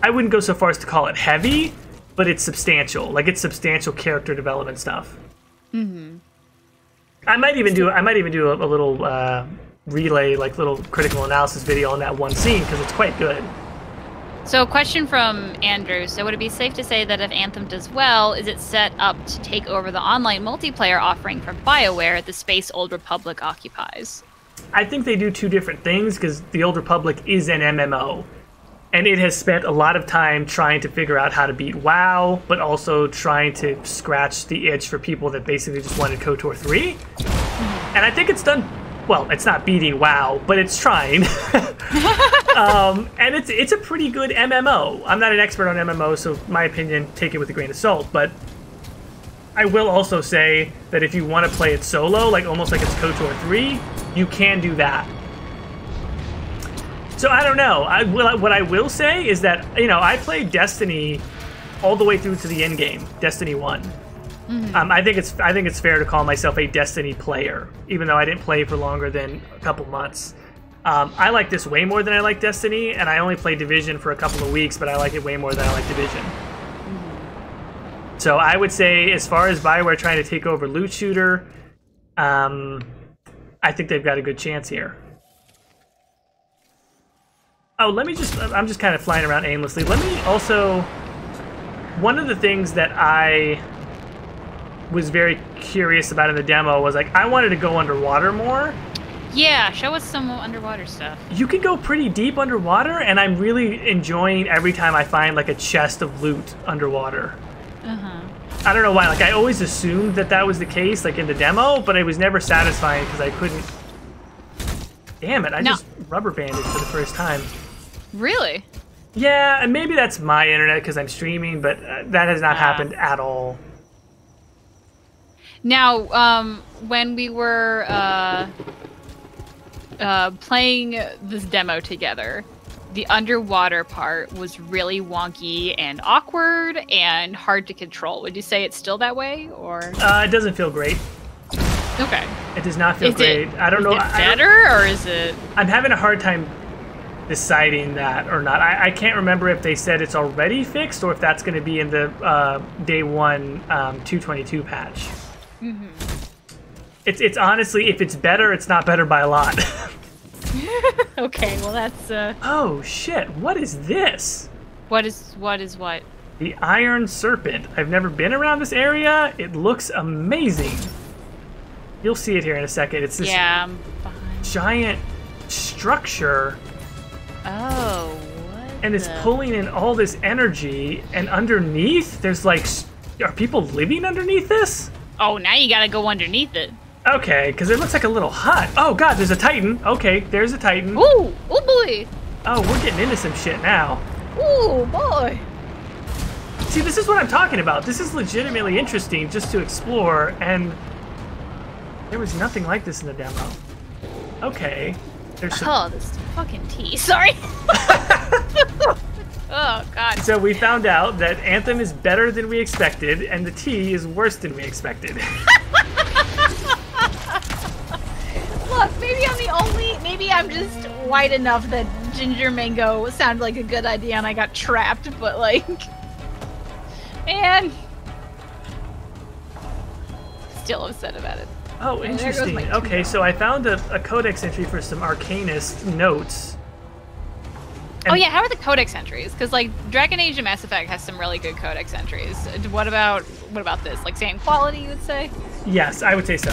I wouldn't go so far as to call it heavy, but it's substantial. Like, it's substantial character development stuff. I might even do a little relay, like, little critical analysis video on that one scene, because it's quite good. So a question from Andrew. So would it be safe to say that if Anthem does well, is it set up to take over the online multiplayer offering from BioWare the space Old Republic occupies? I think they do 2 different things, because the Old Republic is an MMO. And it has spent a lot of time trying to figure out how to beat WoW, but also trying to scratch the itch for people that basically just wanted KOTOR 3. And I think it's done... Well, it's not beating WoW, but it's trying. And it's a pretty good MMO. I'm not an expert on MMO, so my opinion, take it with a grain of salt. But I will also say that if you want to play it solo, like almost like it's KOTOR 3, you can do that. So I don't know. What I will say is that, I played Destiny all the way through to the end game, Destiny 1. I think it's fair to call myself a Destiny player, even though I didn't play for longer than a couple months. I like this way more than I like Destiny, and I only played Division for a couple of weeks, but I like it way more than I like Division. So I would say, as far as BioWare trying to take over loot shooter, I think they've got a good chance here. Oh, I'm just kind of flying around aimlessly. Let me also, one of the things that I was very curious about in the demo was, like, I wanted to go underwater more, Yeah, show us some underwater stuff. You can go pretty deep underwater, and I'm really enjoying every time I find like a chest of loot underwater. I don't know why. Like I always assumed that was the case, like in the demo, but it was never satisfying because I couldn't. Damn it! I just rubber banded for the first time. Really? Yeah, and maybe that's my internet because I'm streaming, but that has not happened at all. Now, when we were playing this demo together, the underwater part was really wonky and awkward and hard to control. Would you say it's still that way, or? It doesn't feel great. Okay. It does not feel great. I don't know. Is it better, or is it? I'm having a hard time deciding that or not. I can't remember if they said it's already fixed or if that's going to be in the day one 222 patch. It's honestly, if it's better, it's not better by a lot. Okay, well that's. Oh shit! What is this? What is what? The Iron Serpent. I've never been around this area. It looks amazing. You'll see it here in a second. It's this giant structure. Oh, what? And it's pulling in all this energy, and underneath, there's like, are people living underneath this? Oh, now you gotta go underneath it. Okay, because it looks like a little hut. Oh god, there's a Titan. Okay, there's a Titan. Ooh, oh boy. Oh, we're getting into some shit now. Ooh, boy. See, this is what I'm talking about. This is legitimately interesting just to explore, and there was nothing like this in the demo. Okay. There's some... Oh, this fucking tea. Sorry. Oh, God. So we found out that Anthem is better than we expected, and the tea is worse than we expected. Look, maybe I'm just white enough that ginger mango sounded like a good idea and I got trapped, but like, man, still upset about it. Oh, interesting. Okay, so I found a codex entry for some Arcanist notes. And oh yeah, how are the codex entries? Because like Dragon Age and Mass Effect has some really good codex entries. What about this? Like same quality, you would say? Yes, I would say so.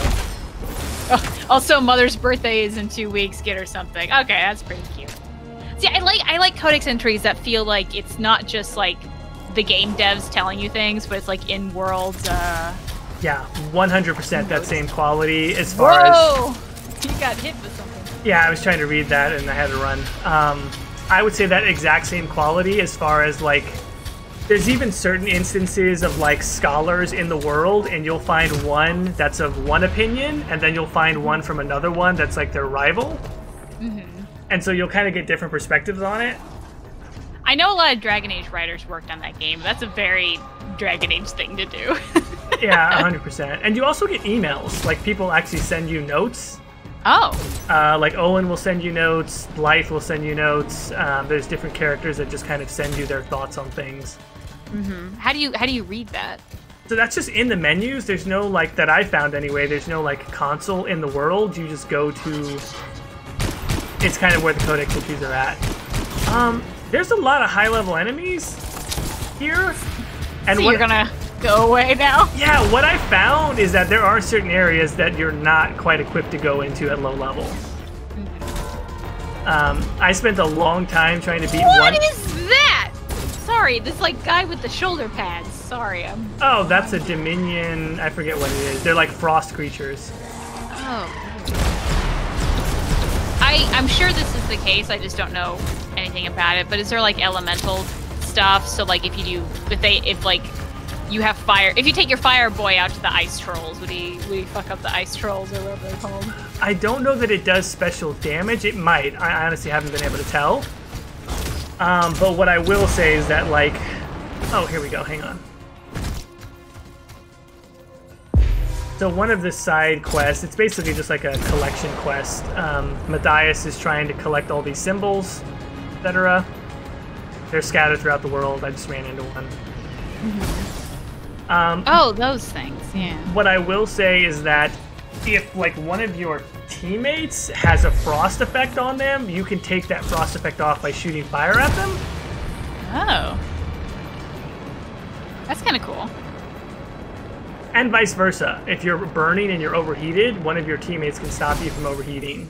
Oh, also, Mother's birthday is in 2 weeks. Get her something. Okay, that's pretty cute. See, I like codex entries that feel like it's not just like the game devs telling you things, but it's like in world. Yeah, 100% that same quality as far as. You got hit with something. Yeah, I was trying to read that and I had to run. I would say that exact same quality as far as like, there's even certain instances of like scholars in the world, and you'll find one that's of one opinion, and then you'll find one from another one that's like their rival. And so you'll kind of get different perspectives on it. I know a lot of Dragon Age writers worked on that game. That's a very Dragon Age thing to do. Yeah, 100%. And you also get emails. Like people actually send you notes. Oh. Like Owen will send you notes. Blythe will send you notes. There's different characters that just kind of send you their thoughts on things. How do you read that? So that's just in the menus. There's no like that I found anyway. There's no like console in the world. You just go to. It's kind of where the codex entries are at. There's a lot of high-level enemies here. And so you're gonna go away now? Yeah, what I found is that there are certain areas that you're not quite equipped to go into at low level. I spent a long time trying to beat one. What is that? Sorry, this like guy with the shoulder pads. Sorry, I'm. Oh, that's a Dominion. I forget what it is. They're like frost creatures. Oh. I'm sure this is the case. I just don't know anything about it. But is there like elemental stuff? So like if you have fire, if you take your fire boy out to the ice trolls, would he fuck up the ice trolls or whatever they're called? I don't know that it does special damage. It might. I honestly haven't been able to tell. But what I will say is that like, oh, here we go. Hang on. So one of the side quests, it's basically just like a collection quest. Matthias is trying to collect all these symbols, etc. They're scattered throughout the world. I just ran into one. Oh, those things, yeah. What I will say is that if like one of your teammates has a frost effect on them, you can take that frost effect off by shooting fire at them. Oh. That's kind of cool. And vice versa. If you're burning and you're overheated, one of your teammates can stop you from overheating.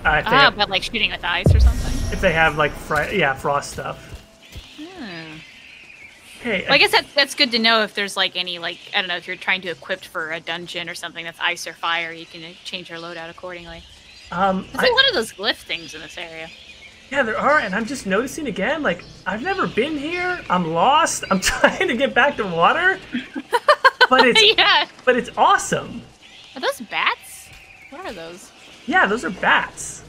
But like shooting with ice or something? If they have like frost stuff. Hey, well, I guess that's good to know if there's like any like I don't know if you're trying to equip for a dungeon or something that's ice or fire, you can change your loadout accordingly. There's a lot of those glyph things in this area. Yeah, there are, and I'm just noticing again. Like I've never been here. I'm lost. I'm trying to get back to water, but it's awesome. Are those bats? What are those? Yeah, those are bats.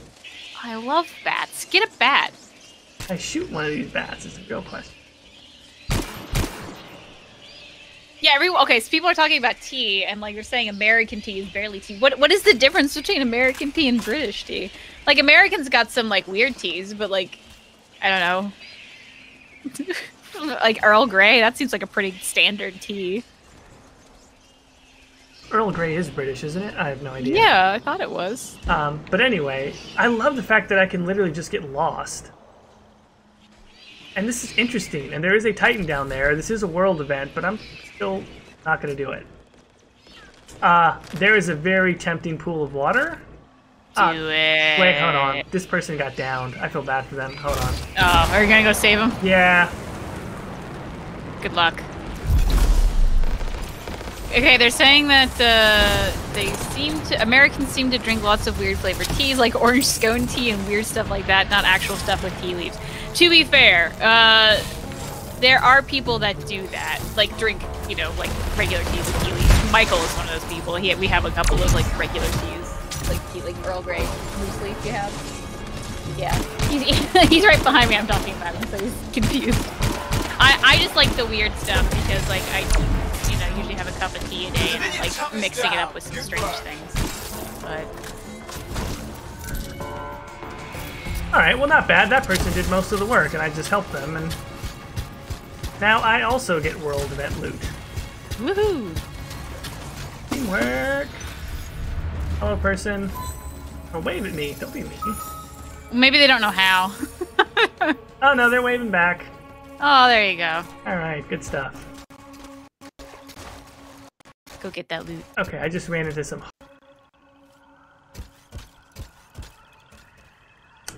I love bats. Get a bat. I shoot one of these bats. It's a real question. Yeah, okay, so people are talking about tea, and like you're saying American tea is barely tea. What is the difference between American tea and British tea? Like, Americans got some, like, weird teas, but, like, I don't know. Like, Earl Grey, that seems like a pretty standard tea. Earl Grey is British, isn't it? I have no idea. Yeah, I thought it was. But anyway, I love the fact that I can literally just get lost. And this is interesting, and there is a Titan down there. This is a world event, but I'm still not going to do it. There is a very tempting pool of water. Do it. Wait, hold on. This person got downed. I feel bad for them. Hold on. Oh, are you going to go save him? Yeah. Good luck. Okay, they're saying that Americans seem to drink lots of weird flavored teas, like orange scone tea and weird stuff like that, not actual stuff with tea leaves. To be fair, there are people that do that, like drink, you know, like regular teas with tea leaves. Michael is one of those people. We have a couple of like regular teas, like tea, like Earl Grey loose leaf. You have, yeah. He's right behind me. I'm talking about him, so he's confused. I just like the weird stuff because like I usually have a cup of tea a day and like mixing it up with some strange things. But alright, well not bad. That person did most of the work and I just helped them, and now I also get world event loot. Woohoo! Teamwork! Hello person. Oh, wave at me. Don't be mean. Maybe they don't know how. Oh no, they're waving back. Oh, there you go. Alright, good stuff. Go get that loot. Okay, I just ran into some...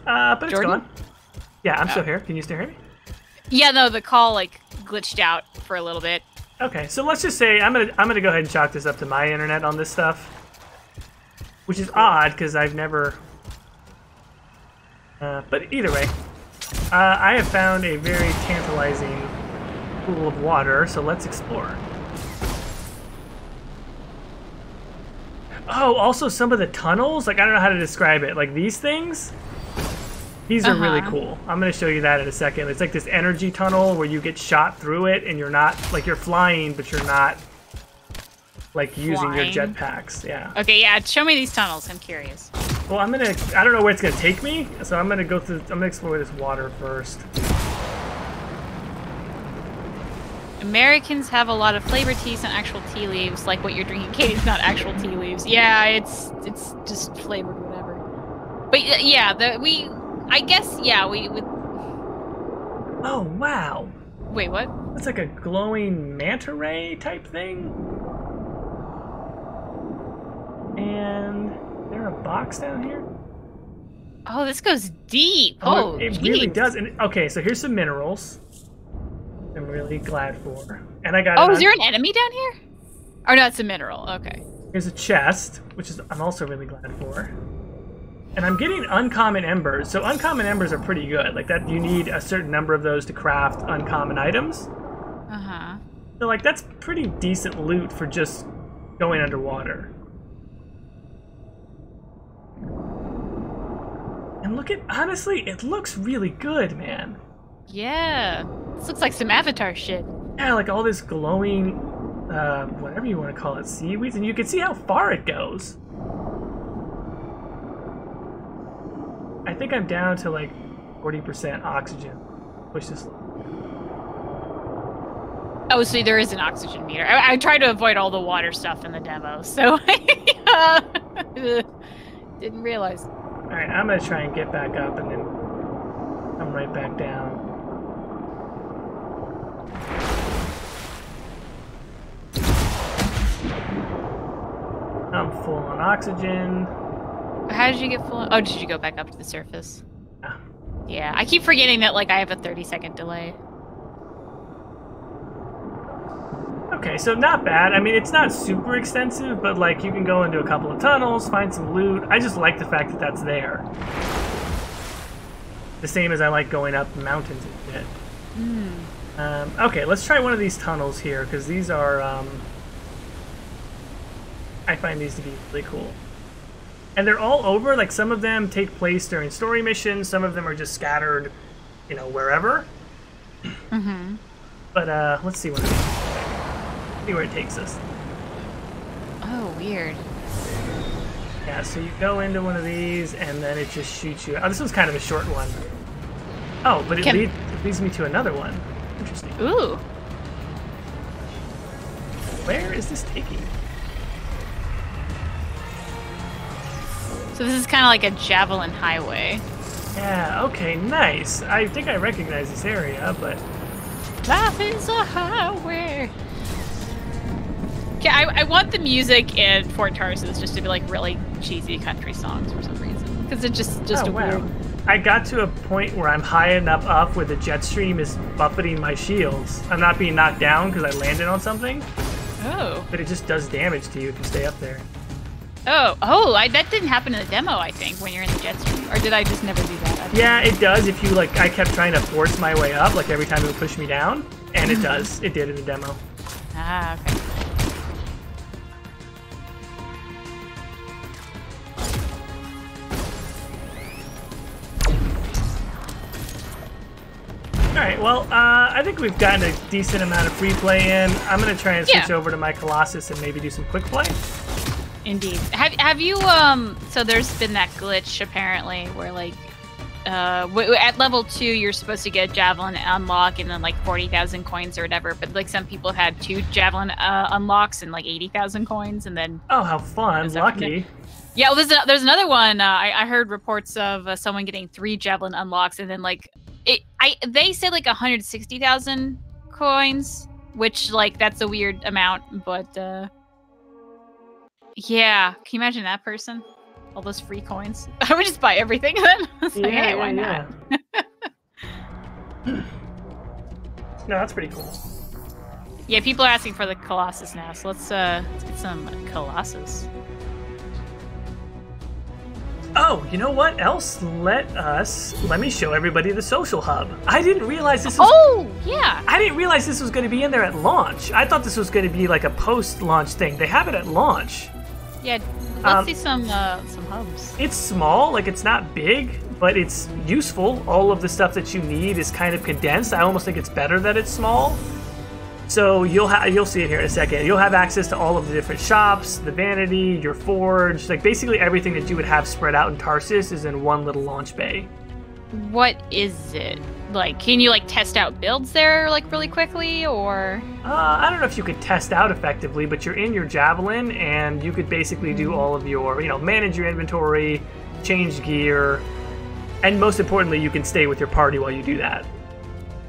but it's Jordan? gone. Yeah, I'm still here. Can you still hear me? Yeah, no, the call like glitched out for a little bit. Okay, so let's just say I'm gonna go ahead and chalk this up to my internet on this stuff, which is odd because I've never. But either way, I have found a very tantalizing pool of water, so let's explore. Oh, also some of the tunnels, like I don't know how to describe it, like these things. These are really cool. I'm going to show you that in a second. It's like this energy tunnel where you get shot through it and you're not, like you're flying, but you're not like using your jetpacks. Yeah. Okay, yeah, show me these tunnels. I'm curious. Well, I don't know where it's going to take me, so I'm going to explore this water first. Americans have a lot of flavored teas and actual tea leaves, like what you're drinking. Caitie's not actual tea leaves. Yeah, it's just flavored whatever. But yeah, I guess, yeah, we would... Oh, wow. Wait, what? It's like a glowing manta ray type thing. And is there a box down here? Oh, this goes deep. Oh, it really does. And okay, so here's some minerals. I'm really glad for. And I got. Oh, is there an enemy down here? Oh no, it's a mineral. Okay. Here's a chest, which is I'm also really glad for. And I'm getting uncommon embers. So uncommon embers are pretty good. Like that, you need a certain number of those to craft uncommon items. Uh-huh. So like that's pretty decent loot for just going underwater. And look at, honestly, it looks really good, man. Yeah. This looks like some Avatar shit. Yeah, like all this glowing, whatever you want to call it, seaweeds, and you can see how far it goes. I think I'm down to like 40% oxygen. Push this. Oh, so there is an oxygen meter. I tried to avoid all the water stuff in the demo, so didn't realize. All right, I'm gonna try and get back up and then come right back down. I'm full on oxygen. How did you get full? Oh, did you go back up to the surface? Yeah. Yeah, I keep forgetting that like I have a 30-second delay. Okay, so not bad. I mean, it's not super extensive, but like you can go into a couple of tunnels, find some loot. I just like the fact that that's there. The same as I like going up mountains and shit. Okay, let's try one of these tunnels here, because these are, I find these to be really cool. And they're all over, like some of them take place during story missions, some of them are just scattered, you know, wherever. But, let's see see where it takes us. Oh, weird. Yeah, so you go into one of these, and then it just shoots you. Oh, this one's kind of a short one. Oh, but it leads me to another one. Interesting. Ooh. Where is this taking? So this is kind of like a javelin highway. Yeah, okay, nice. I think I recognize this area, but... Life is a highway. Okay, I want the music in Fort Tarsus just to be like really cheesy country songs for some reason. Because it's just a weird... I got to a point where I'm high enough up where the jet stream is buffeting my shields. I'm not being knocked down because I landed on something. Oh. But it just does damage to you if you stay up there. Oh, that didn't happen in the demo, I think, when you're in the jet stream. Or did I just never do that? Yeah, it does if you, like, I kept trying to force my way up, like, every time it would push me down. And it does. It did in the demo. Ah, okay. Alright, well, I think we've gotten a decent amount of free play in. I'm going to try and switch over to my Colossus and maybe do some quick play. Indeed. Have you, so there's been that glitch, apparently, where, like, at level 2, you're supposed to get Javelin unlock and then, like, 40,000 coins or whatever, but, like, some people had 2 Javelin unlocks and, like, 80,000 coins, and then... Oh, how fun. Lucky. Yeah, well, there's another one. I heard reports of someone getting 3 Javelin unlocks, and then, like, they said, like, 160,000 coins, which, like, that's a weird amount, but, yeah, can you imagine that person? All those free coins. I would just buy everything then. Like, hey, why not? No, that's pretty cool. Yeah, people are asking for the Colossus now, so let's get some Colossus. Oh, you know what else? Let me show everybody the social hub. I didn't realize this was... Oh, yeah. I didn't realize this was going to be in there at launch. I thought this was going to be like a post-launch thing. They have it at launch. Yeah, let's see some hubs. It's small, like it's not big, but it's useful. All of the stuff that you need is kind of condensed. I almost think it's better that it's small. So you'll see it here in a second. You'll have access to all of the different shops, the vanity, your forge, like basically everything that you would have spread out in Tarsus is in one little launch bay. What is it? Like, can you, like, test out builds there, like, really quickly, or...? I don't know if you could test out effectively, but you're in your Javelin, and you could basically do all of your, you know, manage your inventory, change gear, and most importantly, you can stay with your party while you do that.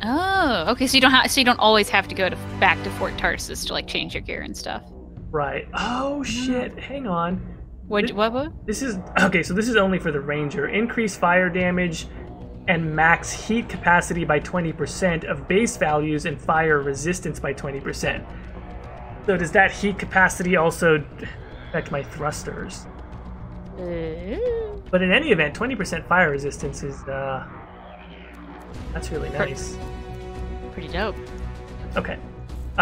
Oh, okay, so you don't always have to go back to Fort Tarsus to, like, change your gear and stuff. Right. Oh, shit. Hang on. What? This is... Okay, so this is only for the Ranger. Increase fire damage and max heat capacity by 20% of base values and fire resistance by 20%. So does that heat capacity also affect my thrusters? But in any event, 20% fire resistance is, that's really nice. Pretty dope. Okay.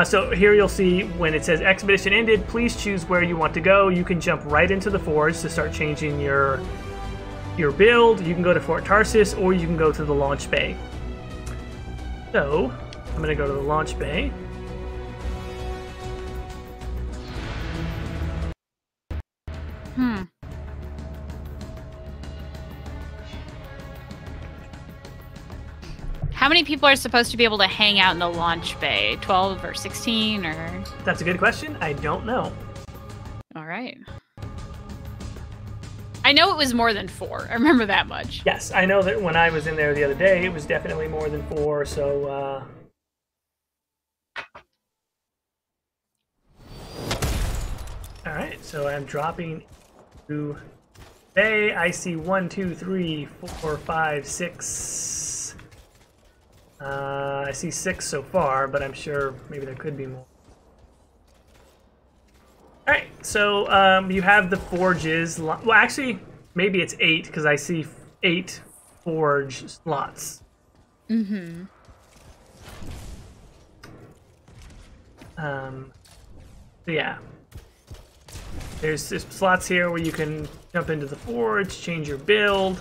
So here you'll see when it says expedition ended, please choose where you want to go. You can jump right into the forge to start changing your build. You can go to Fort Tarsus, or you can go to the launch bay. So, I'm going to go to the launch bay. How many people are supposed to be able to hang out in the launch bay? 12 or 16 or... That's a good question. I don't know. All right. I know it was more than 4. I remember that much. Yes, I know that when I was in there the other day, it was definitely more than 4, so... Alright, so I'm dropping to Bay, I see 1, 2, 3, 4, 5, 6. I see 6 so far, but I'm sure maybe there could be more. Alright, so you have the forges. Well, actually, maybe it's 8 because I see 8 forge slots. Mm-hmm. So yeah. There's slots here where you can jump into the forge, change your build.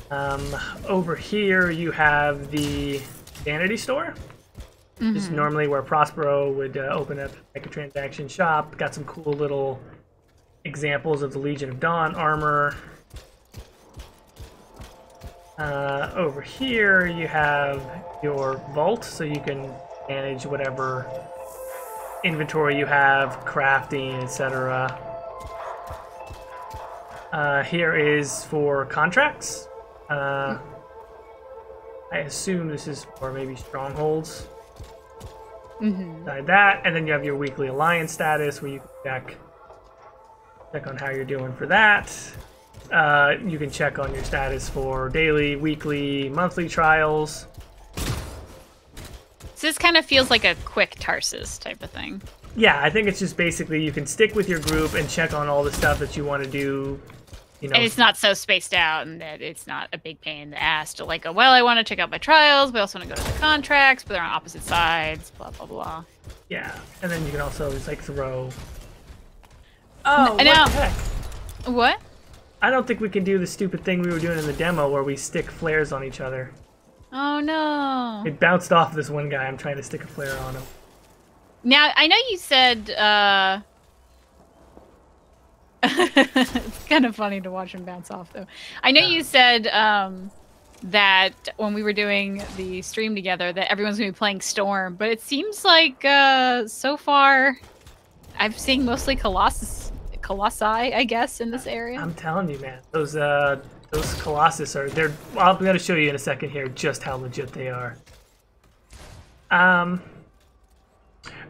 Over here you have the vanity store. Which is normally where Prospero would open up like a transaction shop. Got some cool little examples of the Legion of Dawn armor. Over here you have your vault, so you can manage whatever inventory you have, crafting, etc. Here is for contracts. I assume this is for maybe strongholds. That, and then you have your weekly alliance status where you can check on how you're doing for that. You can check on your status for daily, weekly, monthly trials. So this kind of feels like a quick Tarsus type of thing. Yeah, I think it's just basically you can stick with your group and check on all the stuff that you want to do. You know, and it's not so spaced out, and that it's not a big pain in the ass to like go, well, I want to check out my trials, but I also want to go to the contracts, but they're on opposite sides, blah, blah, blah. Yeah, and then you can also just like throw... Oh, what the heck? What? I don't think we can do the stupid thing we were doing in the demo where we stick flares on each other. Oh, no. It bounced off this one guy. I'm trying to stick a flare on him. Now, I know you said, it's kind of funny to watch him bounce off, though. I know you said that when we were doing the stream together that everyone's going to be playing Storm, but it seems like so far I've seen mostly Colossi, I guess, in this area. I'm telling you, man. Those Colossus are... Well, I'm going to show you in a second here just how legit they are.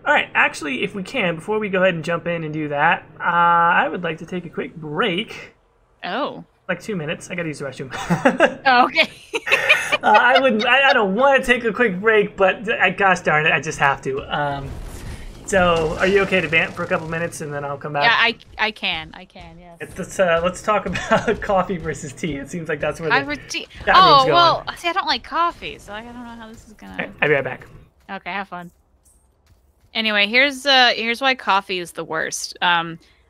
Alright, actually, if we can, before we go ahead and jump in and do that, I would like to take a quick break. Oh. Like 2 minutes. I gotta use the restroom. Oh, okay. I don't want to take a quick break, but gosh darn it, I just have to. So, are you okay to vamp for a couple minutes and then I'll come back? Yeah, I can, yes. Let's talk about coffee versus tea. It seems like that's where tea. Oh, well, see, I don't like coffee, so I don't know how this is gonna... Right, I'll be right back. Okay, have fun. Anyway, here's why coffee is the worst.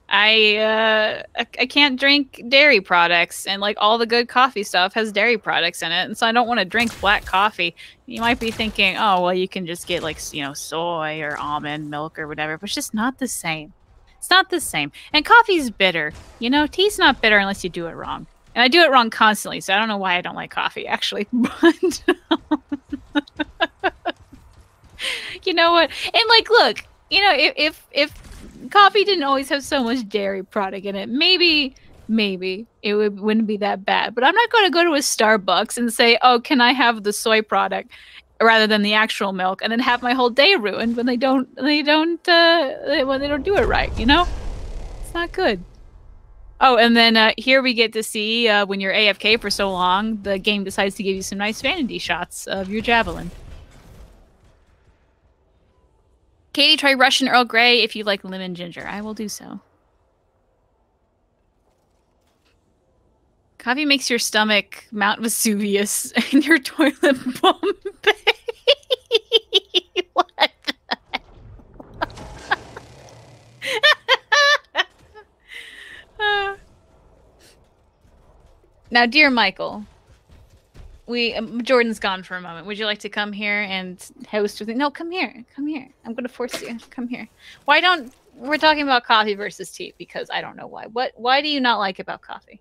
I can't drink dairy products, and like all the good coffee stuff has dairy products in it, and so I don't want to drink black coffee. You might be thinking, oh well, you can just get like soy or almond milk or whatever, but it's just not the same. It's not the same. And coffee's bitter. Tea's not bitter unless you do it wrong, and I do it wrong constantly, so I don't know why I don't like coffee actually, but. You know what? And like, look, if coffee didn't always have so much dairy product in it, maybe it wouldn't be that bad. But I'm not going to go to a Starbucks and say, "Oh, can I have the soy product rather than the actual milk?" and then have my whole day ruined when they don't do it right. It's not good. Oh, and then here we get to see when you're AFK for so long, the game decides to give you some nice vanity shots of your javelin. Caitie, try Russian Earl Grey if you like lemon ginger. I will do so. Coffee makes your stomach Mount Vesuvius and your toilet Bombay. What the hell? Now, dear Michael, Jordan's gone for a moment. Would you like to come here and host with me? No, come here. Come here. I'm going to force you. Come here. We're talking about coffee versus tea because I don't know why. Why do you not like about coffee?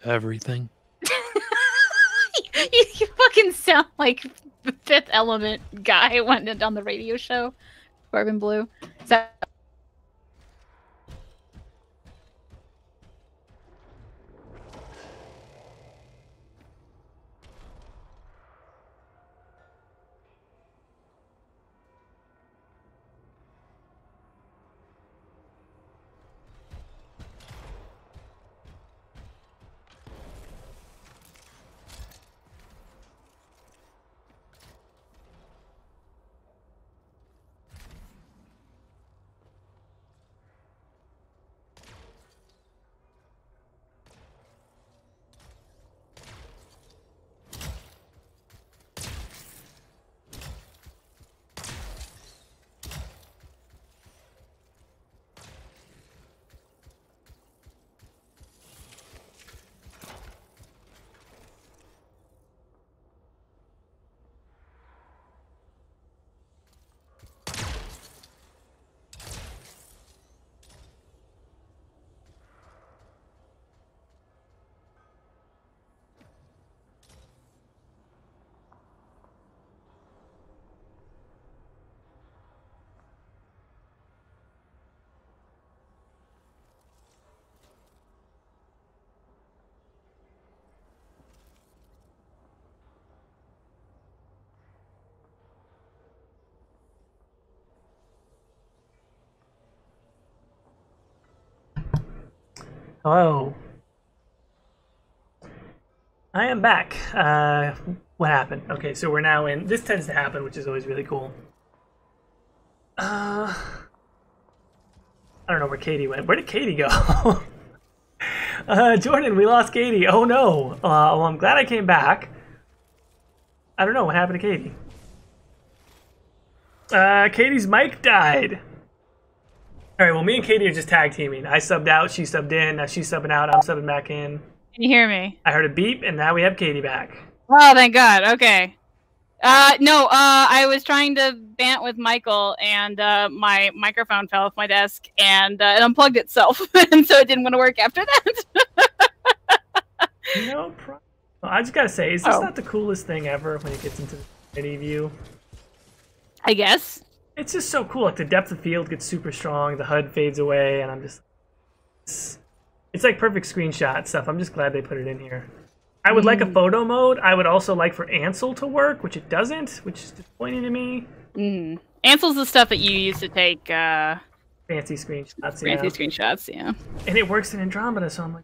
Everything. you fucking sound like the Fifth Element guy went on the radio show. Bourbon Blue. Is that... Hello. I am back. What happened? Okay, so we're now in... This tends to happen, which is always really cool. I don't know where Caitie went. Where did Caitie go? Jordan, we lost Caitie. Oh no. Well, I'm glad I came back. I don't know what happened to Caitie. Caitie's mic died. Alright, well, me and Caitie are just tag teaming. I subbed out, she subbed in, now she's subbing out, I'm subbing back in. Can you hear me? I heard a beep, and now we have Caitie back. Oh, thank God. Okay. No, I was trying to bant with Michael, and my microphone fell off my desk, and it unplugged itself, and so it didn't want to work after that. No problem. I just gotta say, is this not the coolest thing ever when it gets into the Caitie view? I guess. It's just so cool. Like, the depth of field gets super strong, the HUD fades away, and I'm just... It's like perfect screenshot stuff. I'm just glad they put it in here. I would like a photo mode. I would also like for Ansel to work, which it doesn't, which is disappointing to me. Ansel's the stuff that you use to take fancy screenshots. Fancy screenshots, yeah. And it works in Andromeda, so I'm like...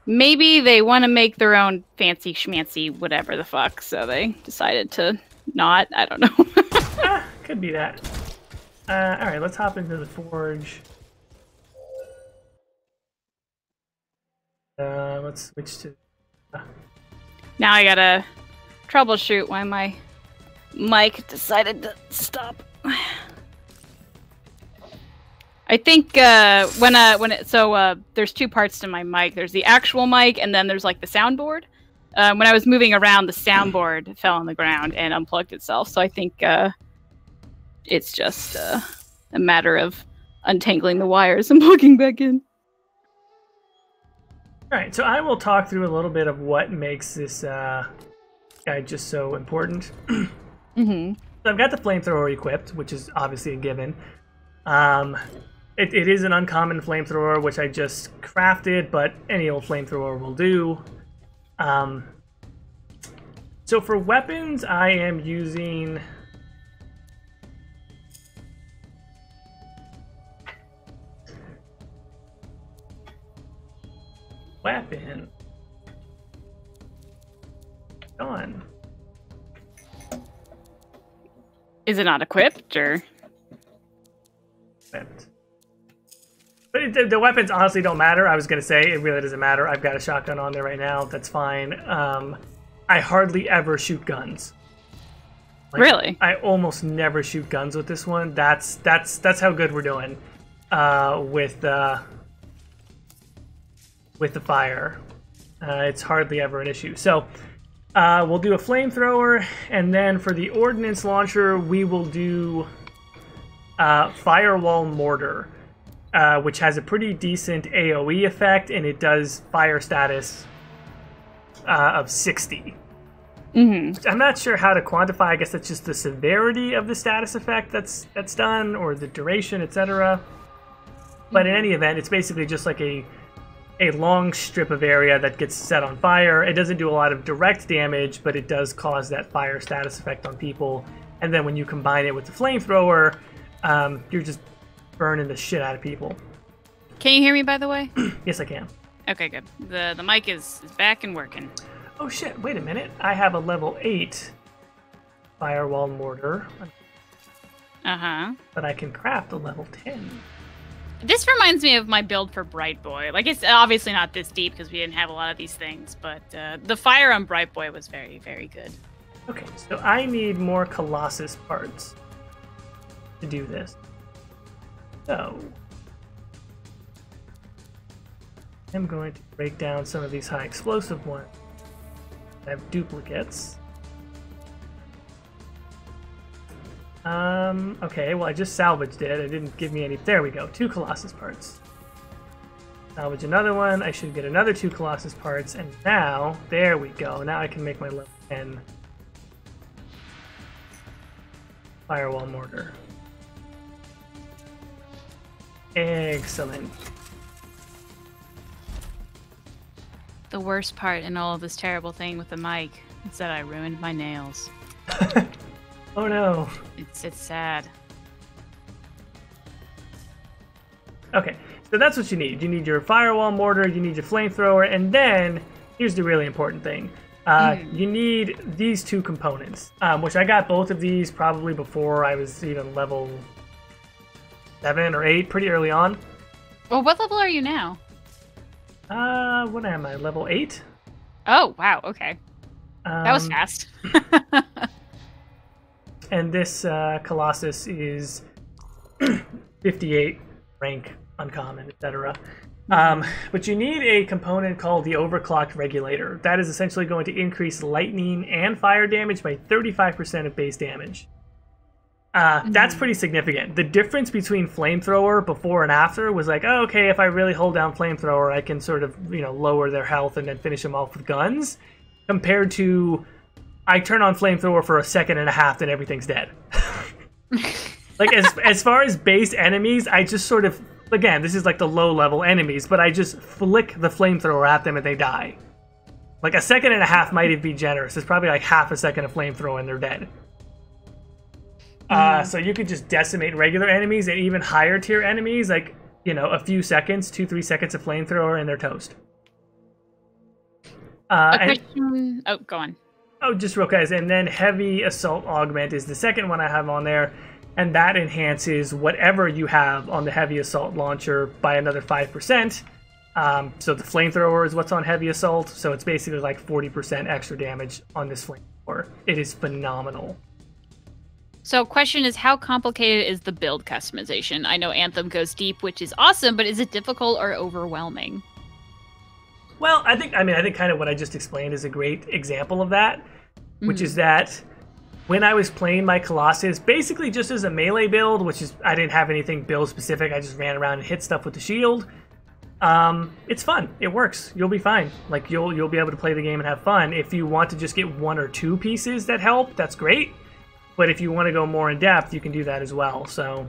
Maybe they want to make their own fancy schmancy whatever the fuck, so they decided to not. I don't know. Could be that. Alright, let's hop into the Forge. Let's switch to... Now I gotta troubleshoot why my mic decided to stop. I think there's two parts to my mic. There's the actual mic, and then there's like the soundboard. When I was moving around, the soundboard fell on the ground and unplugged itself. So I think it's just a matter of untangling the wires and plugging back in. All right, so I will talk through a little bit of what makes this guy just so important. So I've got the flamethrower equipped, which is obviously a given. It is an uncommon flamethrower, which I just crafted, but any old flamethrower will do. So for weapons, I am using... Weapon. Done. Is it not equipped, or...? Equipped. But the weapons honestly don't matter. I was going to say, it really doesn't matter. I've got a shotgun on there right now. That's fine. I hardly ever shoot guns. Like, really? I almost never shoot guns with this one. That's how good we're doing with the fire. It's hardly ever an issue. So we'll do a flamethrower, and then for the ordnance launcher, we will do firewall mortar. Which has a pretty decent AoE effect, and it does fire status of 60. I'm not sure how to quantify. I guess that's just the severity of the status effect that's done, or the duration, etc. But in any event, it's basically just like a long strip of area that gets set on fire. It doesn't do a lot of direct damage, but it does cause that fire status effect on people. And then when you combine it with the flamethrower, you're just burning the shit out of people. Can you hear me, by the way? Yes, I can. Okay, good. The mic is back and working. Oh shit, wait a minute. I have a level 8 firewall mortar. But I can craft a level 10. This reminds me of my build for Bright Boy. Like, it's obviously not this deep because we didn't have a lot of these things, but the fire on Bright Boy was very, very good. Okay, so I need more Colossus parts to do this. So, I'm going to break down some of these high explosive ones. I have duplicates. Okay, well I just salvaged it. It didn't give me any... There we go, 2 Colossus parts. Salvage another one. I should get another 2 Colossus parts, and now, there we go. Now I can make my level 10 firewall mortar. Excellent. The worst part in all of this terrible thing with the mic is that I ruined my nails. Oh no. It's sad. Okay, So that's what you need. You need your firewall mortar, you need your flamethrower, and then here's the really important thing. You need these two components, which I got both of these probably before I was even level 7 or 8, pretty early on. Well, what level are you now? What am I, level 8? Oh, wow, okay. That was fast. And this Colossus is 58 rank, uncommon, etc. But you need a component called the overclocked regulator. That is essentially going to increase lightning and fire damage by 35% of base damage. That's pretty significant. The difference between flamethrower before and after was like, oh, okay, if I really hold down flamethrower, I can sort of, lower their health and then finish them off with guns, compared to I turn on flamethrower for a second and a half, then everything's dead. Like, as far as base enemies, I just sort of, again, this is like the low-level enemies, but I just flick the flamethrower at them and they die. Like, a second and a half might even be generous. It's probably like half a second of flamethrower and they're dead. So you could just decimate regular enemies and even higher tier enemies, like, a few seconds, 2-3 seconds of flamethrower and they're toast. Question... Oh, go on. Oh, just real quick. And then Heavy Assault Augment is the second one I have on there. And that enhances whatever you have on the Heavy Assault launcher by another 5%. So the flamethrower is what's on Heavy Assault. So it's basically like 40% extra damage on this flamethrower. It is phenomenal. So question is, how complicated is the build customization? I know Anthem goes deep, which is awesome, but is it difficult or overwhelming? Well, I think kind of what I just explained is a great example of that, which is that when I was playing my Colossus, basically just as a melee build, which is, I didn't have anything build specific, I just ran around and hit stuff with the shield. It's fun. It works. You'll be fine. Like, you'll be able to play the game and have fun. If you want to just get 1 or 2 pieces that help, that's great. But if you want to go more in depth, you can do that as well, so...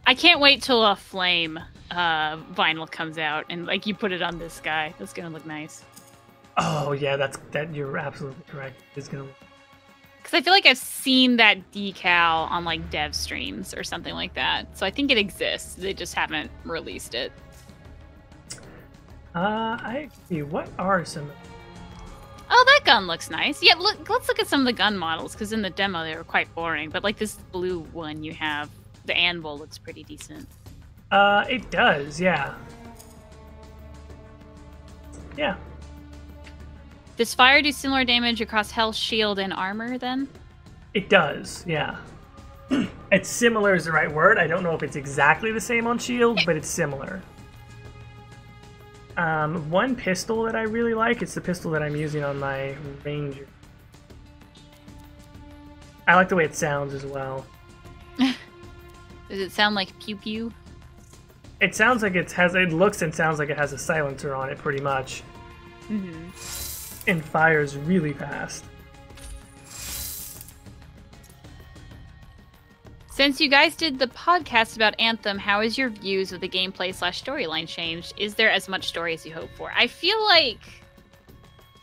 I can't wait till a flame vinyl comes out and like you put it on this guy. That's gonna look nice. Oh yeah, you're absolutely correct. It's gonna. Because I feel like I've seen that decal on like dev streams or something like that. So I think it exists. They just haven't released it. I see. What are some? Oh, that gun looks nice. Yeah, let's look at some of the gun models, because in the demo they were quite boring. But like this blue one you have, the anvil looks pretty decent. It does, yeah. Yeah. Does fire do similar damage across health, shield, and armor then? It does, yeah. It's similar is the right word. I don't know if it's exactly the same on shield, but it's similar. One pistol that I really like, it's the pistol that I'm using on my Ranger. I like the way it sounds as well. Does it sound like pew pew? It sounds like it looks and sounds like it has a silencer on it, pretty much. Mm-hmm. And fires really fast. Since you guys did the podcast about Anthem, how has your views of the gameplay / storyline changed? Is there as much story as you hope for? I feel like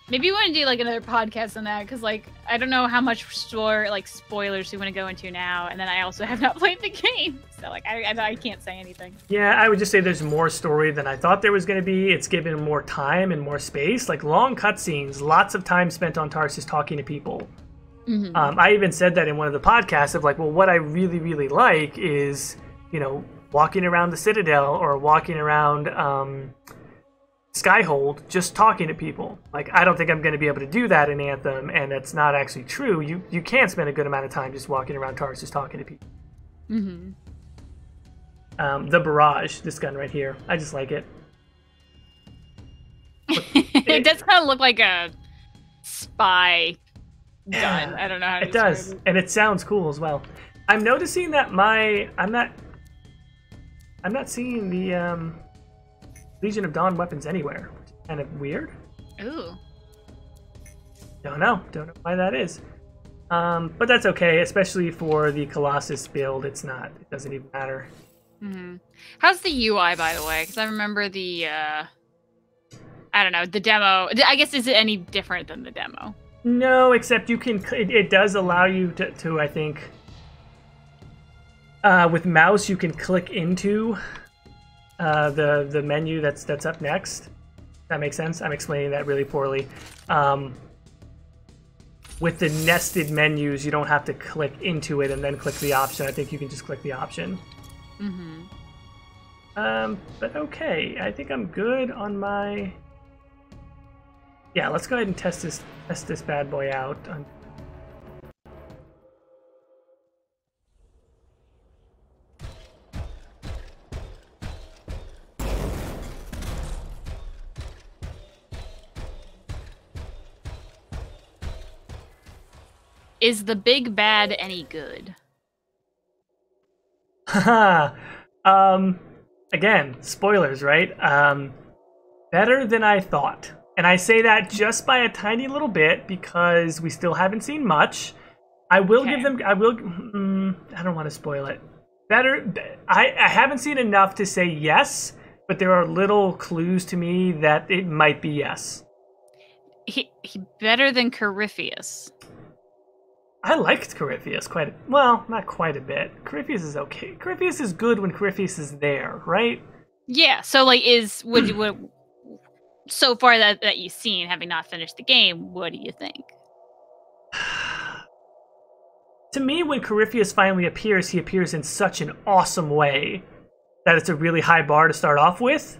maybe you want to do like another podcast on that, because like I don't know how much spoilers we want to go into now, and then I also have not played the game, so like I can't say anything. Yeah, I would just say there's more story than I thought there was going to be. It's given more time and more space, like long cutscenes, lots of time spent on Tarsus talking to people. Mm-hmm. I even said that in one of the podcasts of like, well, what I really, really like is, walking around the Citadel or walking around Skyhold, just talking to people. Like, I don't think I'm going to be able to do that in Anthem, and that's not actually true. You can spend a good amount of time just walking around Tarsus talking to people. Mm-hmm. The Barrage, this gun right here, I just like it. It does kind of look like a spy gun. I don't know how to describe it. And it sounds cool as well. I'm noticing that I'm not seeing the Legion of Dawn weapons anywhere, which is kind of weird. Ooh. Don't know why that is. But that's okay, especially for the Colossus build. It doesn't even matter. Mm-hmm. How's the UI, by the way? Because I remember the I don't know, the demo. I guess, is it any different than the demo? No, except you can. It does allow you to I think. With mouse, you can click into the menu that's up next. That makes sense. I'm explaining that really poorly. With the nested menus, you don't have to click into it and then click the option. I think you can just click the option. But okay, I think I'm good on my. Yeah, let's go ahead and test this bad boy out. Is the big bad any good? Haha. Again, spoilers, right? Better than I thought. And I say that just by a tiny little bit because we still haven't seen much. I will give them. I don't want to spoil it. Better. I haven't seen enough to say yes, but there are little clues to me that it might be yes. He better than Corypheus. I liked Corypheus well, not quite a bit. Corypheus is okay. Corypheus is good when Corypheus is there, right? Yeah. So like, would so far that you've seen, having not finished the game, what do you think? To me, when Corypheus finally appears, he appears in such an awesome way that it's a really high bar to start off with.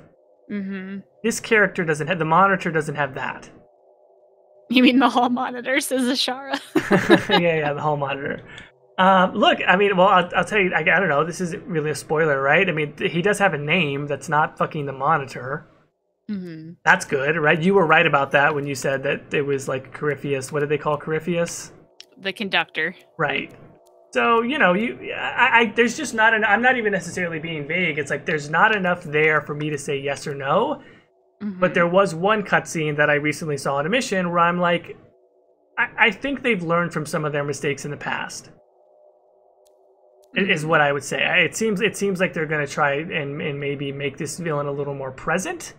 This character doesn't have, the monitor doesn't have that. You mean the hall monitor, says Ashara? yeah, the hall monitor. Look, I mean, well, I'll tell you, I don't know, this isn't really a spoiler, right? I mean, he does have a name that's not fucking the monitor. That's good, right? You were right about that when you said that it was like Corypheus. What did they call Corypheus? The conductor. Right. So, you know, there's just not enough. I'm not even necessarily being vague. It's like there's not enough there for me to say yes or no. But there was one cutscene that I recently saw in a mission where I'm like, I think they've learned from some of their mistakes in the past. Is what I would say. It seems like they're going to try and maybe make this villain a little more present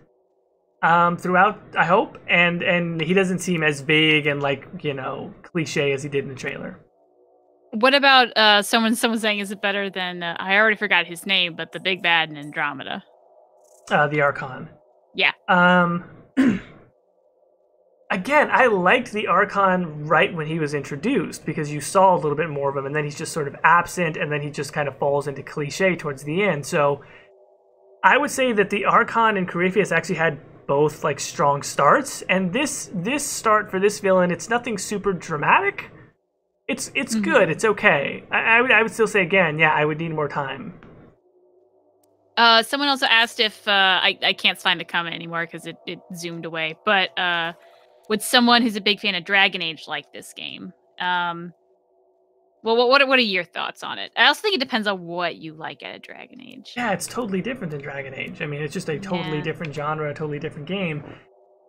throughout, I hope. And he doesn't seem as vague and like, you know, cliche as he did in the trailer. What about someone saying, is it better than, I already forgot his name, but the big bad in Andromeda? The Archon. Yeah. Again, I liked the Archon right when he was introduced because you saw a little bit more of him and then he's just sort of absent and then he just kind of falls into cliche towards the end. So I would say that the Archon and Corypheus actually had both like strong starts, and this start for this villain, it's nothing super dramatic. It's good. It's okay. I would still say again, yeah, I would need more time. Someone also asked if I can't find the comment anymore because it zoomed away. But would someone who's a big fan of Dragon Age like this game? Well, what are your thoughts on it? I also think it depends on what you like at a Dragon Age. Yeah, it's totally different than Dragon Age. I mean, it's just a totally different genre, a totally different game.